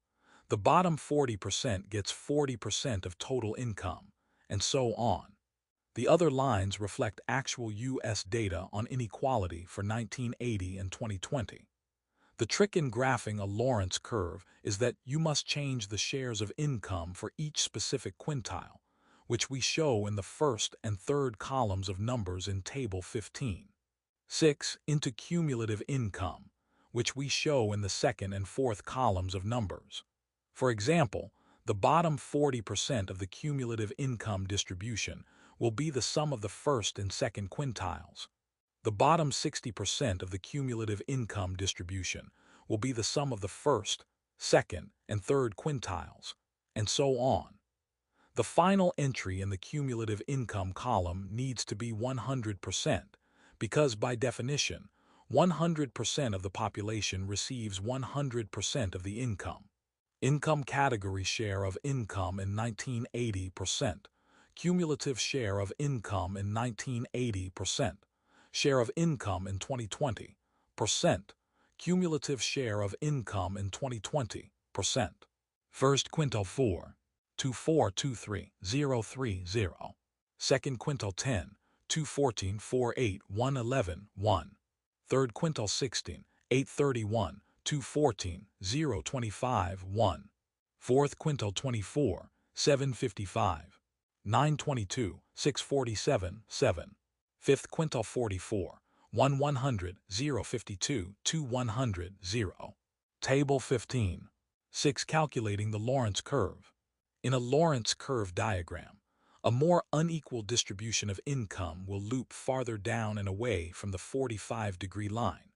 Speaker 1: The bottom 40% gets 40% of total income, and so on. The other lines reflect actual U.S. data on inequality for 1980 and 2020. The trick in graphing a Lorentz curve is that you must change the shares of income for each specific quintile, which we show in the first and third columns of numbers in Table 15. 6. Into cumulative income, which we show in the second and fourth columns of numbers. For example, the bottom 40% of the cumulative income distribution will be the sum of the first and second quintiles. The bottom 60% of the cumulative income distribution will be the sum of the first, second, and third quintiles, and so on. The final entry in the cumulative income column needs to be 100%, because by definition, 100% of the population receives 100% of the income. Income category share of income in 1980%, cumulative share of income in 1980%, share of income in 2020, percent, cumulative share of income in 2020, percent. First quintile 4, 2423, 030. Second quintile 10, 214, 48, 111, 1. Third quintile 16, 831, 214, 025, 1. Fourth quintile 24, 755, 922, 647, 7. Fifth quintile 44, 100, 052, 2100, 0. Table 15. 6. Calculating the Lorentz curve. In a Lorentz curve diagram, a more unequal distribution of income will loop farther down and away from the 45-degree line,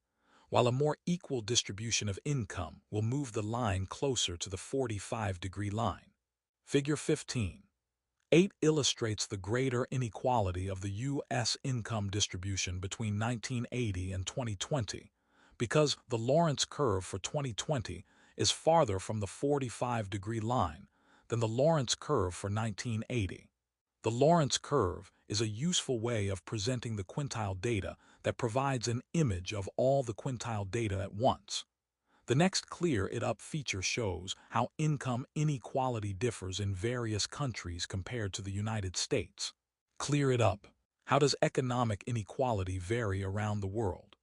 Speaker 1: while a more equal distribution of income will move the line closer to the 45-degree line. Figure 15. 8 illustrates the greater inequality of the U.S. income distribution between 1980 and 2020, because the Lorentz curve for 2020 is farther from the 45-degree line than the Lorentz curve for 1980. The Lorentz curve is a useful way of presenting the quintile data that provides an image of all the quintile data at once. The next Clear It Up feature shows how income inequality differs in various countries compared to the United States. Clear It Up. How does economic inequality vary around the world?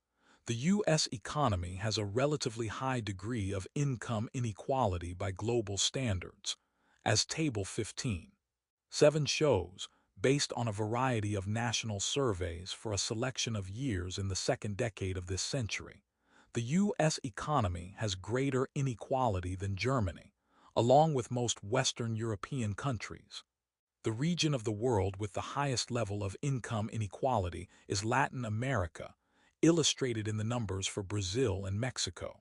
Speaker 1: The U.S. economy has a relatively high degree of income inequality by global standards, as Table 15. 7 shows, based on a variety of national surveys for a selection of years in the second decade of this century. The U.S. economy has greater inequality than Germany, along with most Western European countries. The region of the world with the highest level of income inequality is Latin America, illustrated in the numbers for Brazil and Mexico.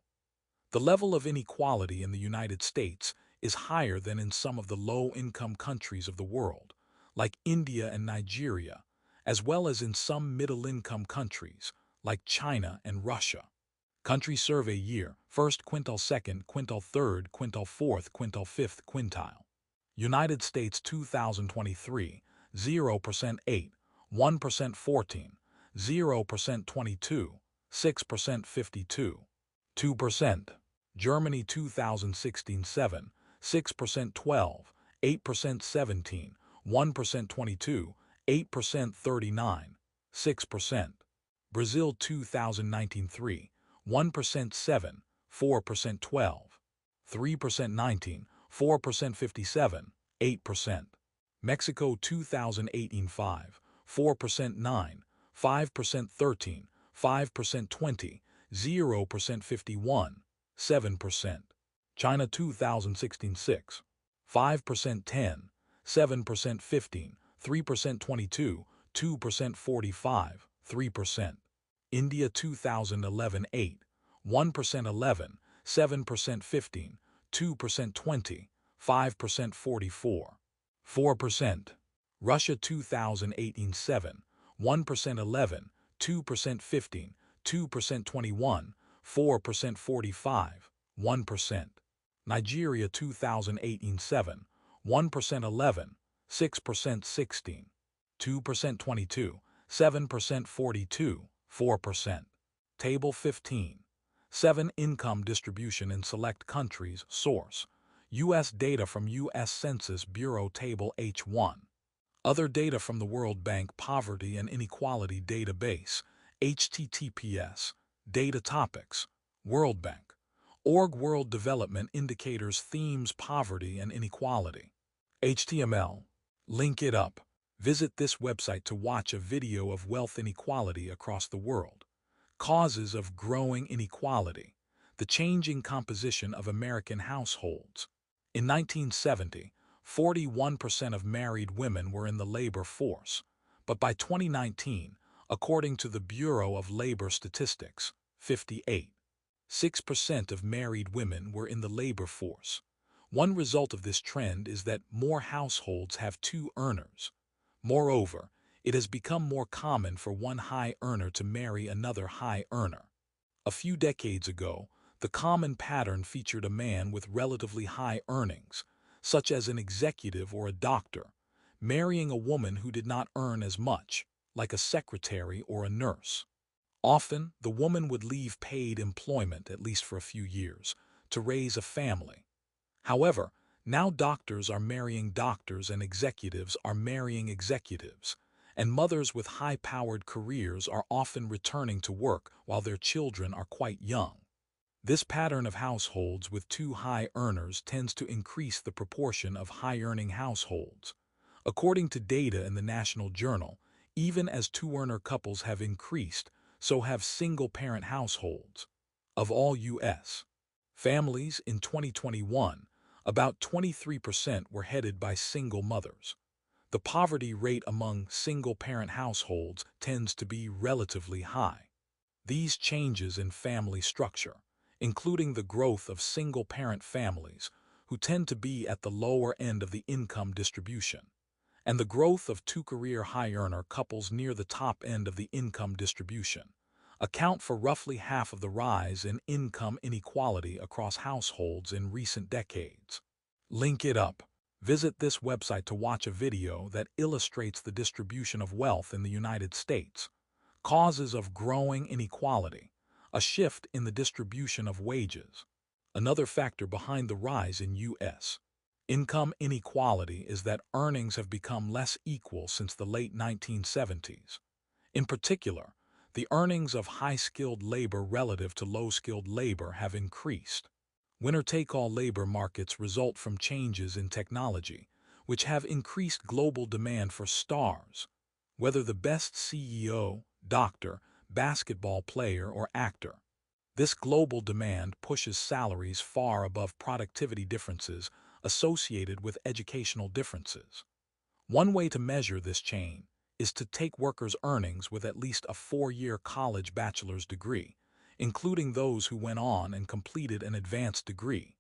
Speaker 1: The level of inequality in the United States is higher than in some of the low-income countries of the world, like India and Nigeria, as well as in some middle-income countries, like China and Russia. Country survey year, first quintile, second quintile, third quintile, fourth quintile, fifth quintile. United States 2023, 0% 8, 1% 14, 0% 22, 6% 52, 2%. Germany 2016 7, 6% 12, 8% 17, 1% 22, 8% 39, 6%. Brazil 2019 3, 1% 7, 4% 12, 3% 19, 4% 57, 8%. Mexico 2018 5, 4% 9, 5% 13, 5% 20, 0% 51, 7%. China 2016 6, 5% 10, 7% 15, 3% 22, 2% 45, 3%. India 2011 8, 1% 11, 7% 15, 2% 20, 5% 44, 4%. Russia 2018-7, 1% 11, 2% 15, 2% 21, 4% 45, 1%. Nigeria 2018-7, 1% 11, 6% 16, 2% 22, 7% 42, 4%. Table 15. 7. Income distribution in select countries. Source: U.S. data from U.S. Census Bureau. Table H1. Other data from the World Bank Poverty and Inequality Database. https. Data topics. World Bank. Org. World Development Indicators. Themes: Poverty and Inequality. HTML. Link it up. Visit this website to watch a video of wealth inequality across the world. Causes of growing inequality. The changing composition of American households. In 1970, 41% of married women were in the labor force, but by 2019, according to the Bureau of Labor Statistics, 58.6% of married women were in the labor force. One result of this trend is that more households have two earners. Moreover, it has become more common for one high earner to marry another high earner. A few decades ago, the common pattern featured a man with relatively high earnings, such as an executive or a doctor, marrying a woman who did not earn as much, like a secretary or a nurse. Often, the woman would leave paid employment, at least for a few years, to raise a family. However, now doctors are marrying doctors and executives are marrying executives, and mothers with high-powered careers are often returning to work while their children are quite young. This pattern of households with two high earners tends to increase the proportion of high-earning households. According to data in the National Journal, even as two-earner couples have increased, so have single-parent households. Of all U.S. families in 2021, about 23% were headed by single mothers. The poverty rate among single-parent households tends to be relatively high. These changes in family structure, including the growth of single-parent families, who tend to be at the lower end of the income distribution, and the growth of two-career high-earner couples near the top end of the income distribution, account for roughly half of the rise in income inequality across households in recent decades. Link it up. Visit this website to watch a video that illustrates the distribution of wealth in the United States. Causes of growing inequality. A shift in the distribution of wages. Another factor behind the rise in U.S. income inequality is that earnings have become less equal since the late 1970s. In particular, the earnings of high-skilled labor relative to low-skilled labor have increased. Winner-take-all labor markets result from changes in technology, which have increased global demand for stars, whether the best CEO, doctor, basketball player, or actor. This global demand pushes salaries far above productivity differences associated with educational differences. One way to measure this change is to take workers' earnings with at least a 4-year college bachelor's degree, including those who went on and completed an advanced degree,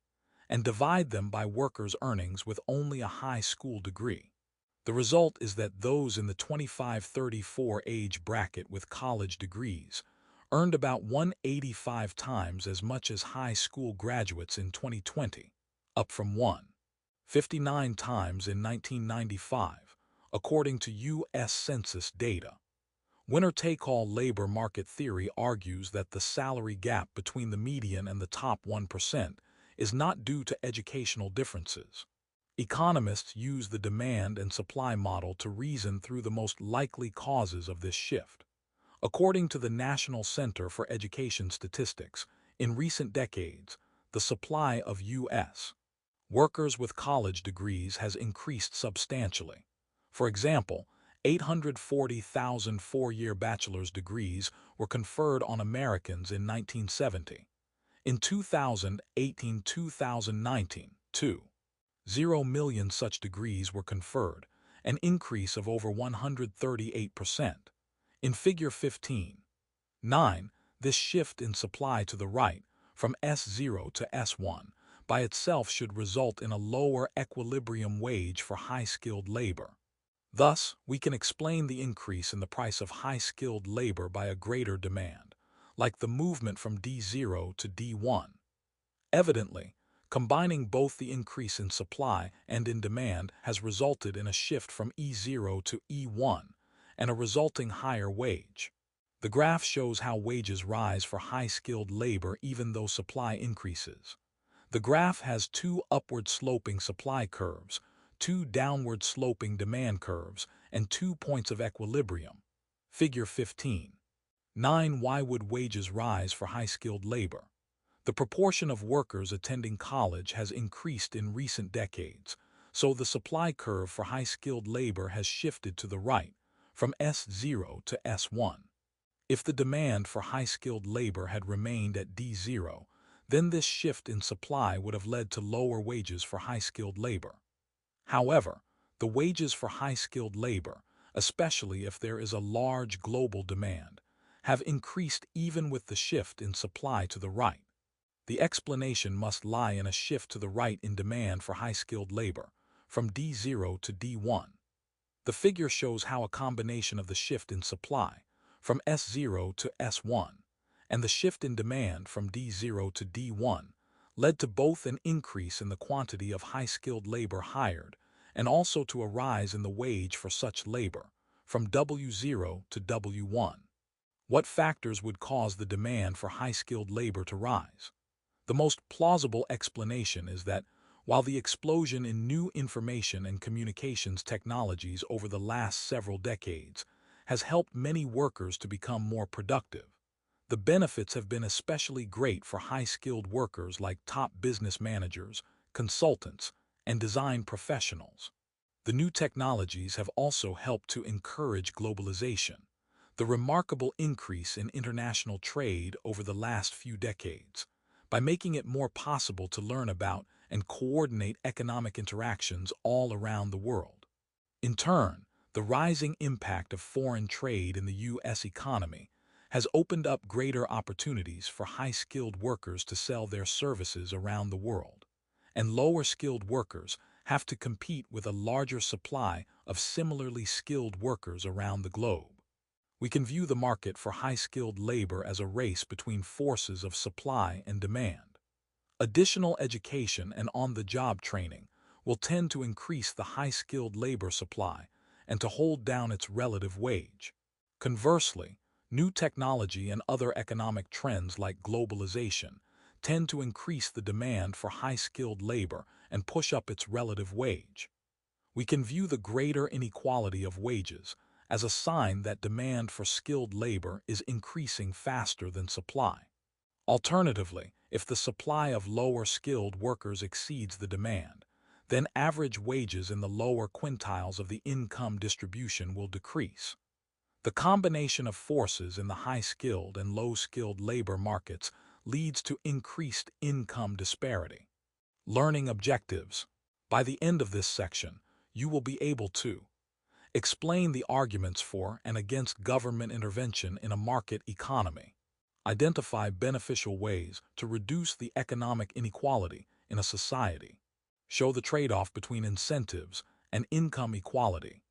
Speaker 1: and divide them by workers' earnings with only a high school degree. The result is that those in the 25-34 age bracket with college degrees earned about 185 times as much as high school graduates in 2020, up from 159 times in 1995, according to U.S. Census data. Winner-take-all labor market theory argues that the salary gap between the median and the top 1% is not due to educational differences. Economists use the demand and supply model to reason through the most likely causes of this shift. According to the National Center for Education Statistics, in recent decades, the supply of U.S. workers with college degrees has increased substantially. For example, 840,000 4-year bachelor's degrees were conferred on Americans in 1970. In 2018-2019, 2.0 million such degrees were conferred, an increase of over 138%. In Figure 15.9, this shift in supply to the right, from S0 to S1, by itself should result in a lower equilibrium wage for high-skilled labor. Thus, we can explain the increase in the price of high-skilled labor by a greater demand, like the movement from D0 to D1. Evidently, combining both the increase in supply and in demand has resulted in a shift from E0 to E1 and a resulting higher wage. The graph shows how wages rise for high-skilled labor even though supply increases. The graph has two upward-sloping supply curves, two downward-sloping demand curves, and 2 points of equilibrium. Figure 15. 9. Why would wages rise for high-skilled labor? The proportion of workers attending college has increased in recent decades, so the supply curve for high-skilled labor has shifted to the right, from S0 to S1. If the demand for high-skilled labor had remained at D0, then this shift in supply would have led to lower wages for high-skilled labor. However, the wages for high-skilled labor, especially if there is a large global demand, have increased even with the shift in supply to the right. The explanation must lie in a shift to the right in demand for high-skilled labor, from D0 to D1. The figure shows how a combination of the shift in supply, from S0 to S1, and the shift in demand from D0 to D1, led to both an increase in the quantity of high-skilled labor hired and also to a rise in the wage for such labor, from W0 to W1. What factors would cause the demand for high-skilled labor to rise? The most plausible explanation is that while the explosion in new information and communications technologies over the last several decades has helped many workers to become more productive, the benefits have been especially great for high-skilled workers like top business managers, consultants, and design professionals. The new technologies have also helped to encourage globalization, the remarkable increase in international trade over the last few decades, by making it more possible to learn about and coordinate economic interactions all around the world. In turn, the rising impact of foreign trade in the U.S. economy has opened up greater opportunities for high-skilled workers to sell their services around the world, and lower-skilled workers have to compete with a larger supply of similarly skilled workers around the globe. We can view the market for high-skilled labor as a race between forces of supply and demand. Additional education and on-the-job training will tend to increase the high-skilled labor supply and to hold down its relative wage. Conversely, new technology and other economic trends like globalization tend to increase the demand for high-skilled labor and push up its relative wage. We can view the greater inequality of wages as a sign that demand for skilled labor is increasing faster than supply. Alternatively, if the supply of lower-skilled workers exceeds the demand, then average wages in the lower quintiles of the income distribution will decrease. The combination of forces in the high-skilled and low-skilled labor markets leads to increased income disparity. Learning objectives. By the end of this section, you will be able to explain the arguments for and against government intervention in a market economy, identify beneficial ways to reduce the economic inequality in a society, show the trade-off between incentives and income equality.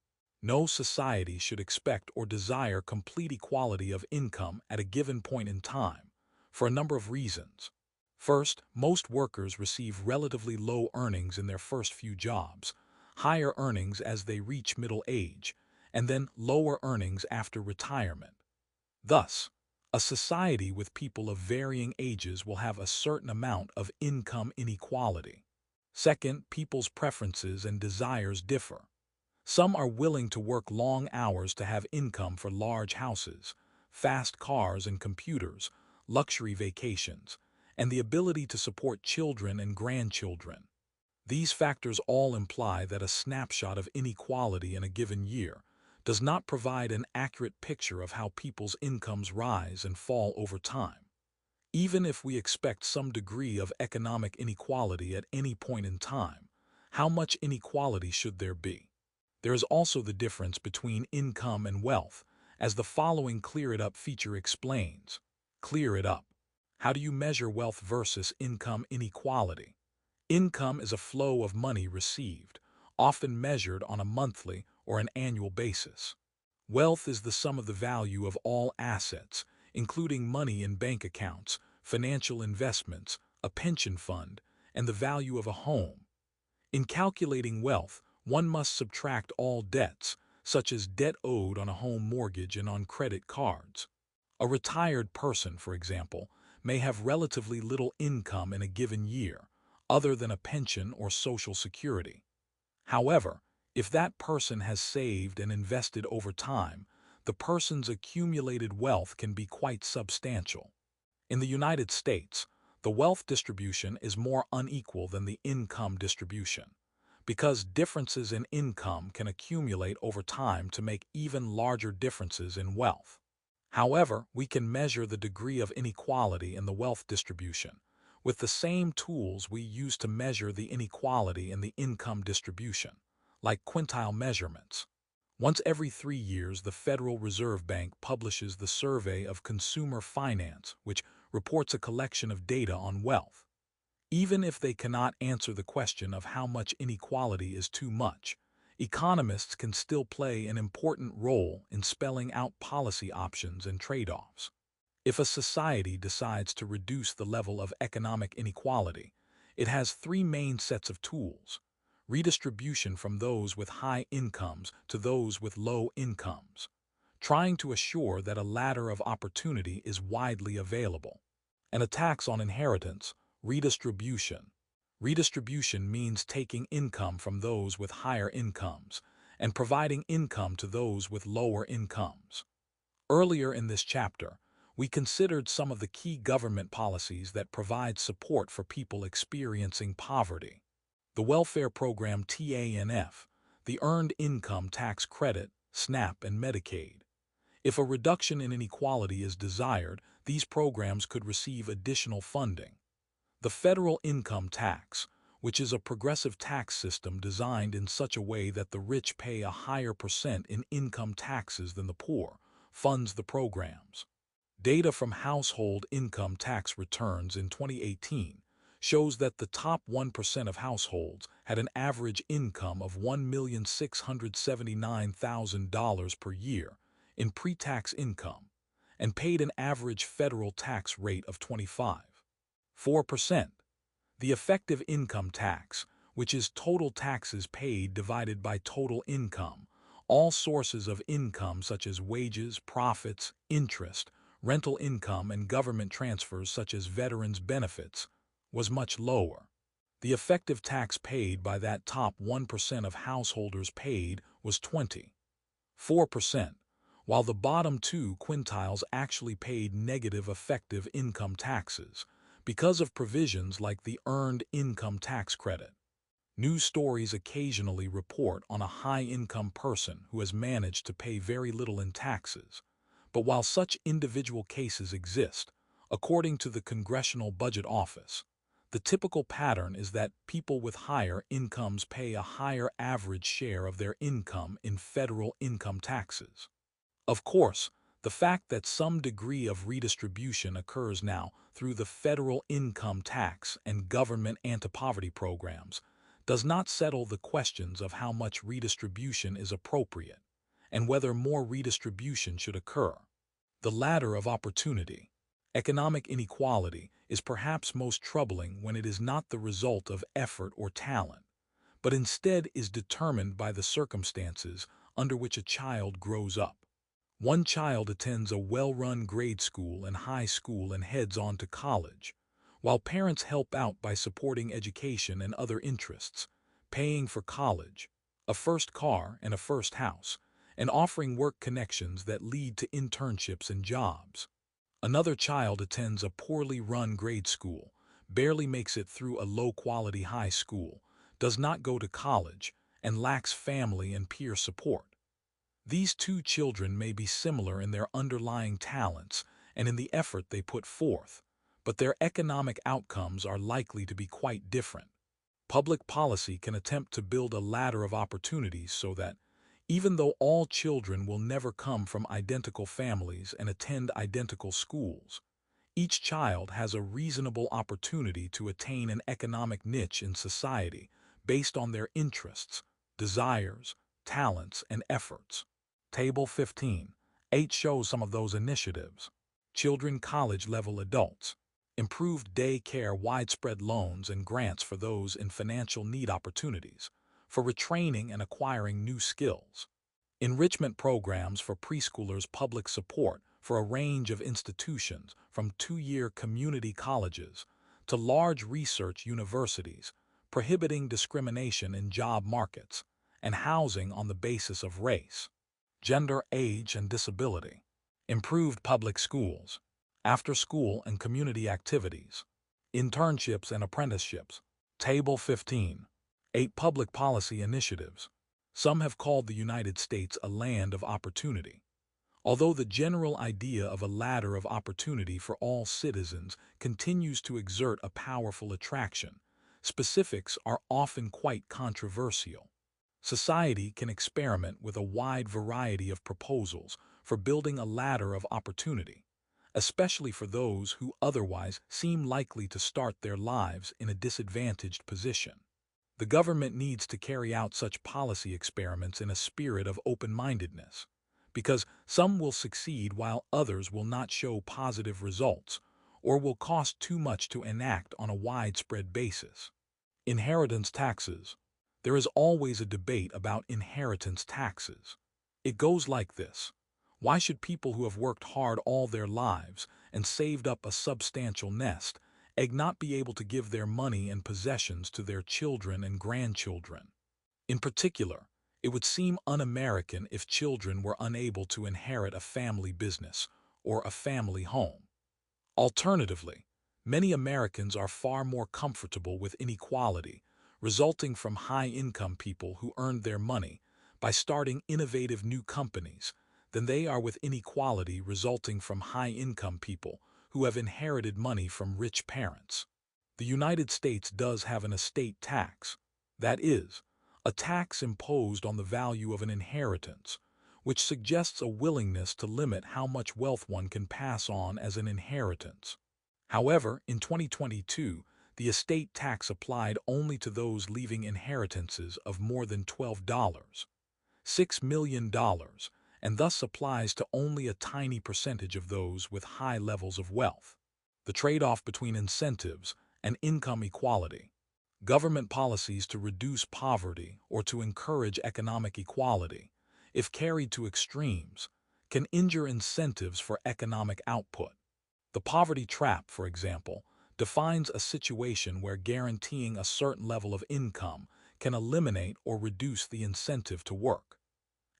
Speaker 1: No society should expect or desire complete equality of income at a given point in time, for a number of reasons. First, most workers receive relatively low earnings in their first few jobs, higher earnings as they reach middle age, and then lower earnings after retirement. Thus, a society with people of varying ages will have a certain amount of income inequality. Second, people's preferences and desires differ. Some are willing to work long hours to have income for large houses, fast cars and computers, luxury vacations, and the ability to support children and grandchildren. These factors all imply that a snapshot of inequality in a given year does not provide an accurate picture of how people's incomes rise and fall over time. Even if we expect some degree of economic inequality at any point in time, how much inequality should there be? There is also the difference between income and wealth, as the following Clear It Up feature explains. Clear it up. How do you measure wealth versus income inequality? Income is a flow of money received, often measured on a monthly or an annual basis. Wealth is the sum of the value of all assets, including money in bank accounts, financial investments, a pension fund, and the value of a home. In calculating wealth, one must subtract all debts, such as debt owed on a home mortgage and on credit cards. A retired person, for example, may have relatively little income in a given year, other than a pension or Social Security. However, if that person has saved and invested over time, the person's accumulated wealth can be quite substantial. In the United States, the wealth distribution is more unequal than the income distribution, because differences in income can accumulate over time to make even larger differences in wealth. However, we can measure the degree of inequality in the wealth distribution with the same tools we use to measure the inequality in the income distribution, like quintile measurements. Once every 3 years, the Federal Reserve Bank publishes the Survey of Consumer Finance, which reports a collection of data on wealth. Even if they cannot answer the question of how much inequality is too much, economists can still play an important role in spelling out policy options and trade-offs. If a society decides to reduce the level of economic inequality, it has three main sets of tools: redistribution from those with high incomes to those with low incomes, trying to assure that a ladder of opportunity is widely available, and a tax on inheritance, redistribution. Redistribution means taking income from those with higher incomes and providing income to those with lower incomes. Earlier in this chapter, we considered some of the key government policies that provide support for people experiencing poverty. The welfare program TANF, the Earned Income Tax Credit, SNAP, and Medicaid. If a reduction in inequality is desired, these programs could receive additional funding. The federal income tax, which is a progressive tax system designed in such a way that the rich pay a higher percent in income taxes than the poor, funds the programs. Data from household income tax returns in 2018 shows that the top 1% of households had an average income of $1,679,000 per year in pre-tax income and paid an average federal tax rate of 25.4%. The effective income tax, which is total taxes paid divided by total income, all sources of income such as wages, profits, interest, rental income, and government transfers such as veterans' benefits, was much lower. The effective tax paid by that top 1% of householders paid was 24%, while the bottom two quintiles actually paid negative effective income taxes because of provisions like the Earned Income Tax Credit. News stories occasionally report on a high-income person who has managed to pay very little in taxes, but while such individual cases exist, according to the Congressional Budget Office, the typical pattern is that people with higher incomes pay a higher average share of their income in federal income taxes. Of course, the fact that some degree of redistribution occurs now through the federal income tax and government anti-poverty programs does not settle the questions of how much redistribution is appropriate and whether more redistribution should occur. The ladder of opportunity. Economic inequality is perhaps most troubling when it is not the result of effort or talent, but instead is determined by the circumstances under which a child grows up. One child attends a well-run grade school and high school and heads on to college, while parents help out by supporting education and other interests, paying for college, a first car and a first house, and offering work connections that lead to internships and jobs. Another child attends a poorly run grade school, barely makes it through a low-quality high school, does not go to college, and lacks family and peer support. These two children may be similar in their underlying talents and in the effort they put forth, but their economic outcomes are likely to be quite different. Public policy can attempt to build a ladder of opportunities so that, even though all children will never come from identical families and attend identical schools, each child has a reasonable opportunity to attain an economic niche in society based on their interests, desires, talents, and efforts. Table 15. 8 shows some of those initiatives. Children college-level adults. Improved day care, widespread loans and grants for those in financial need, opportunities for retraining and acquiring new skills. Enrichment programs for preschoolers, public support for a range of institutions from 2-year community colleges to large research universities, prohibiting discrimination in job markets and housing on the basis of race, gender, age, and disability. Improved public schools, after-school and community activities, internships and apprenticeships. Table 15. 8 public policy initiatives. Some have called the United States a land of opportunity. Although the general idea of a ladder of opportunity for all citizens continues to exert a powerful attraction, specifics are often quite controversial. Society can experiment with a wide variety of proposals for building a ladder of opportunity, especially for those who otherwise seem likely to start their lives in a disadvantaged position. The government needs to carry out such policy experiments in a spirit of open-mindedness, because some will succeed while others will not show positive results or will cost too much to enact on a widespread basis. Inheritance taxes. There is always a debate about inheritance taxes. It goes like this. Why should people who have worked hard all their lives and saved up a substantial nest egg not be able to give their money and possessions to their children and grandchildren? In particular, it would seem un-American if children were unable to inherit a family business or a family home. Alternatively, many Americans are far more comfortable with inequality resulting from high-income people who earned their money by starting innovative new companies than they are with inequality resulting from high-income people who have inherited money from rich parents. The United States does have an estate tax, that is, a tax imposed on the value of an inheritance, which suggests a willingness to limit how much wealth one can pass on as an inheritance. However, in 2022, the estate tax applied only to those leaving inheritances of more than $6 million, and thus applies to only a tiny percentage of those with high levels of wealth. The trade-off between incentives and income equality. Government policies to reduce poverty or to encourage economic equality, if carried to extremes, can injure incentives for economic output. The poverty trap, for example, defines a situation where guaranteeing a certain level of income can eliminate or reduce the incentive to work.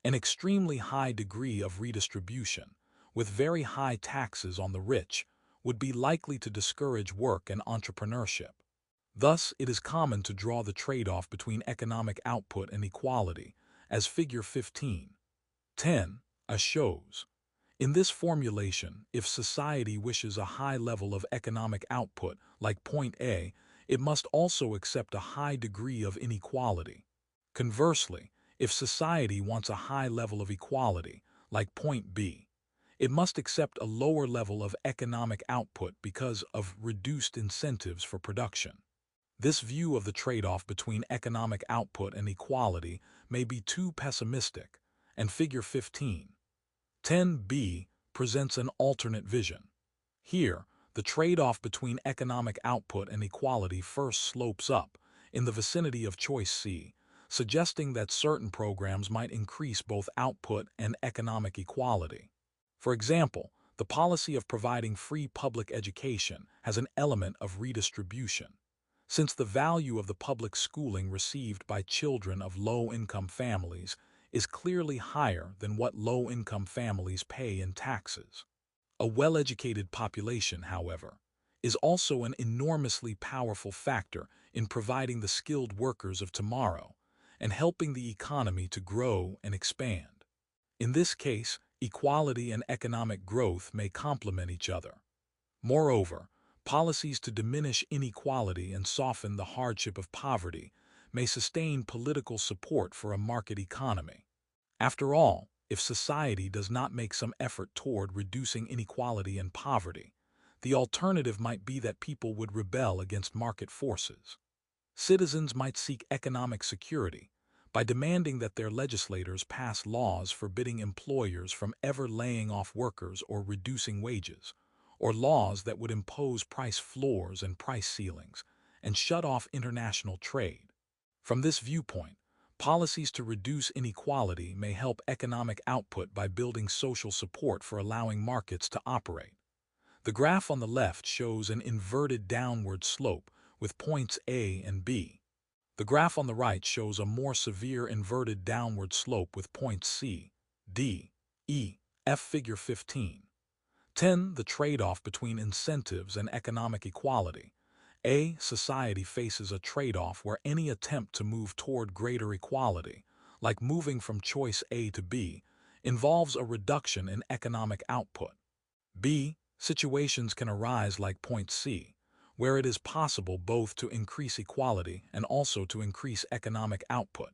Speaker 1: An extremely high degree of redistribution, with very high taxes on the rich, would be likely to discourage work and entrepreneurship. Thus, it is common to draw the trade-off between economic output and equality, as Figure 15.10 shows. In this formulation, if society wishes a high level of economic output, like point A, it must also accept a high degree of inequality. Conversely, if society wants a high level of equality, like point B, it must accept a lower level of economic output because of reduced incentives for production. This view of the trade-off between economic output and equality may be too pessimistic, and Figure 15.10b presents an alternate vision. Here, the trade-off between economic output and equality first slopes up in the vicinity of choice C, suggesting that certain programs might increase both output and economic equality. For example, the policy of providing free public education has an element of redistribution, since the value of the public schooling received by children of low-income families is clearly higher than what low-income families pay in taxes. A well-educated population, however, is also an enormously powerful factor in providing the skilled workers of tomorrow and helping the economy to grow and expand. In this case, equality and economic growth may complement each other. Moreover, policies to diminish inequality and soften the hardship of poverty may sustain political support for a market economy. After all, if society does not make some effort toward reducing inequality and poverty, the alternative might be that people would rebel against market forces. Citizens might seek economic security, by demanding that their legislators pass laws forbidding employers from ever laying off workers or reducing wages, or laws that would impose price floors and price ceilings and shut off international trade. From this viewpoint, policies to reduce inequality may help economic output by building social support for allowing markets to operate. The graph on the left shows an inverted downward slope with points A and B. The graph on the right shows a more severe inverted downward slope with points C, D, E, F. Figure 15. 10. The trade-off between incentives and economic equality. A society faces a trade-off where any attempt to move toward greater equality, like moving from choice A to B, involves a reduction in economic output. B situations can arise like point C, where it is possible both to increase equality and also to increase economic output.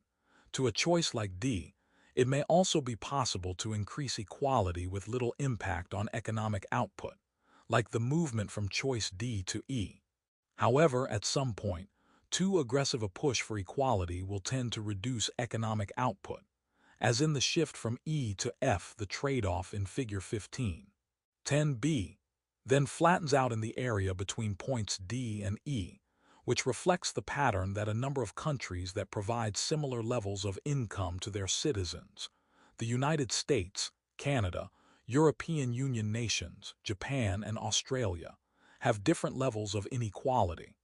Speaker 1: To a choice like D, it may also be possible to increase equality with little impact on economic output, like the movement from choice D to E. However, at some point, too aggressive a push for equality will tend to reduce economic output, as in the shift from E to F, the trade-off in Figure 15. 10b then flattens out in the area between points D and E, which reflects the pattern that a number of countries that provide similar levels of income to their citizens, the United States, Canada, European Union nations, Japan, and Australia, have different levels of inequality.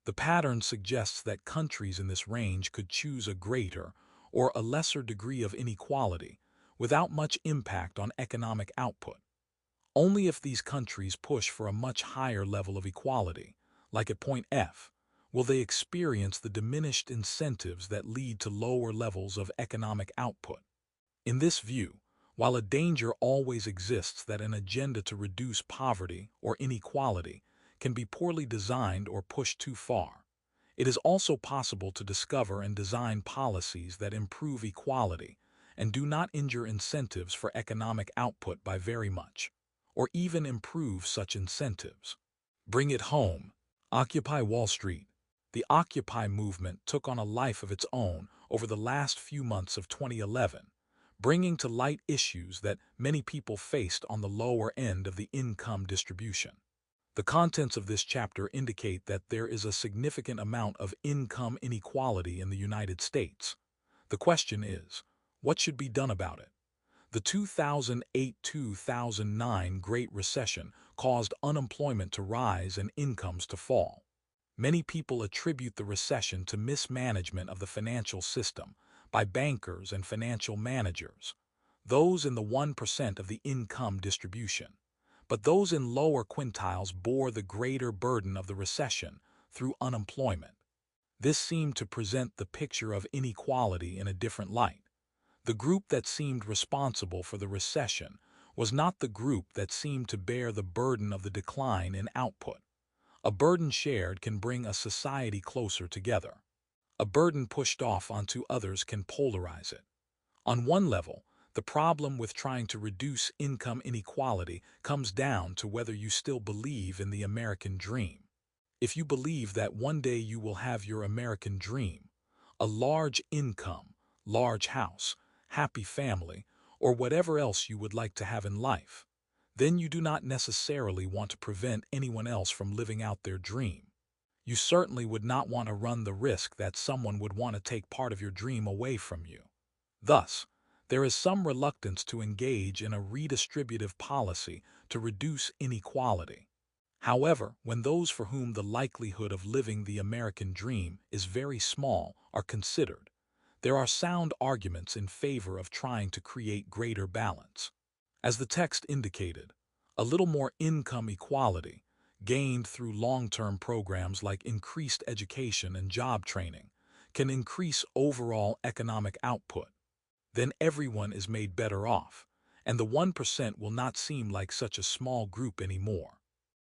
Speaker 1: The pattern suggests that countries in this range could choose a greater or a lesser degree of inequality without much impact on economic output. Only if these countries push for a much higher level of equality, like at point F, will they experience the diminished incentives that lead to lower levels of economic output. In this view, while a danger always exists that an agenda to reduce poverty or inequality can be poorly designed or pushed too far, it is also possible to discover and design policies that improve equality and do not injure incentives for economic output by very much, or even improve such incentives. Bring it home. Occupy Wall Street. The Occupy movement took on a life of its own over the last few months of 2011, bringing to light issues that many people faced on the lower end of the income distribution. The contents of this chapter indicate that there is a significant amount of income inequality in the United States. The question is, what should be done about it? The 2008-2009 Great Recession caused unemployment to rise and incomes to fall. Many people attribute the recession to mismanagement of the financial system by bankers and financial managers, those in the 1% of the income distribution. But those in lower quintiles bore the greater burden of the recession through unemployment. This seemed to present the picture of inequality in a different light. The group that seemed responsible for the recession was not the group that seemed to bear the burden of the decline in output. A burden shared can bring a society closer together. A burden pushed off onto others can polarize it. On one level, the problem with trying to reduce income inequality comes down to whether you still believe in the American dream. If you believe that one day you will have your American dream, a large income, large house, happy family, or whatever else you would like to have in life, then you do not necessarily want to prevent anyone else from living out their dream. You certainly would not want to run the risk that someone would want to take part of your dream away from you. Thus, there is some reluctance to engage in a redistributive policy to reduce inequality. However, when those for whom the likelihood of living the American dream is very small are considered, there are sound arguments in favor of trying to create greater balance. As the text indicated, a little more income equality, gained through long-term programs like increased education and job training, can increase overall economic output. Then everyone is made better off, and the 1% will not seem like such a small group anymore.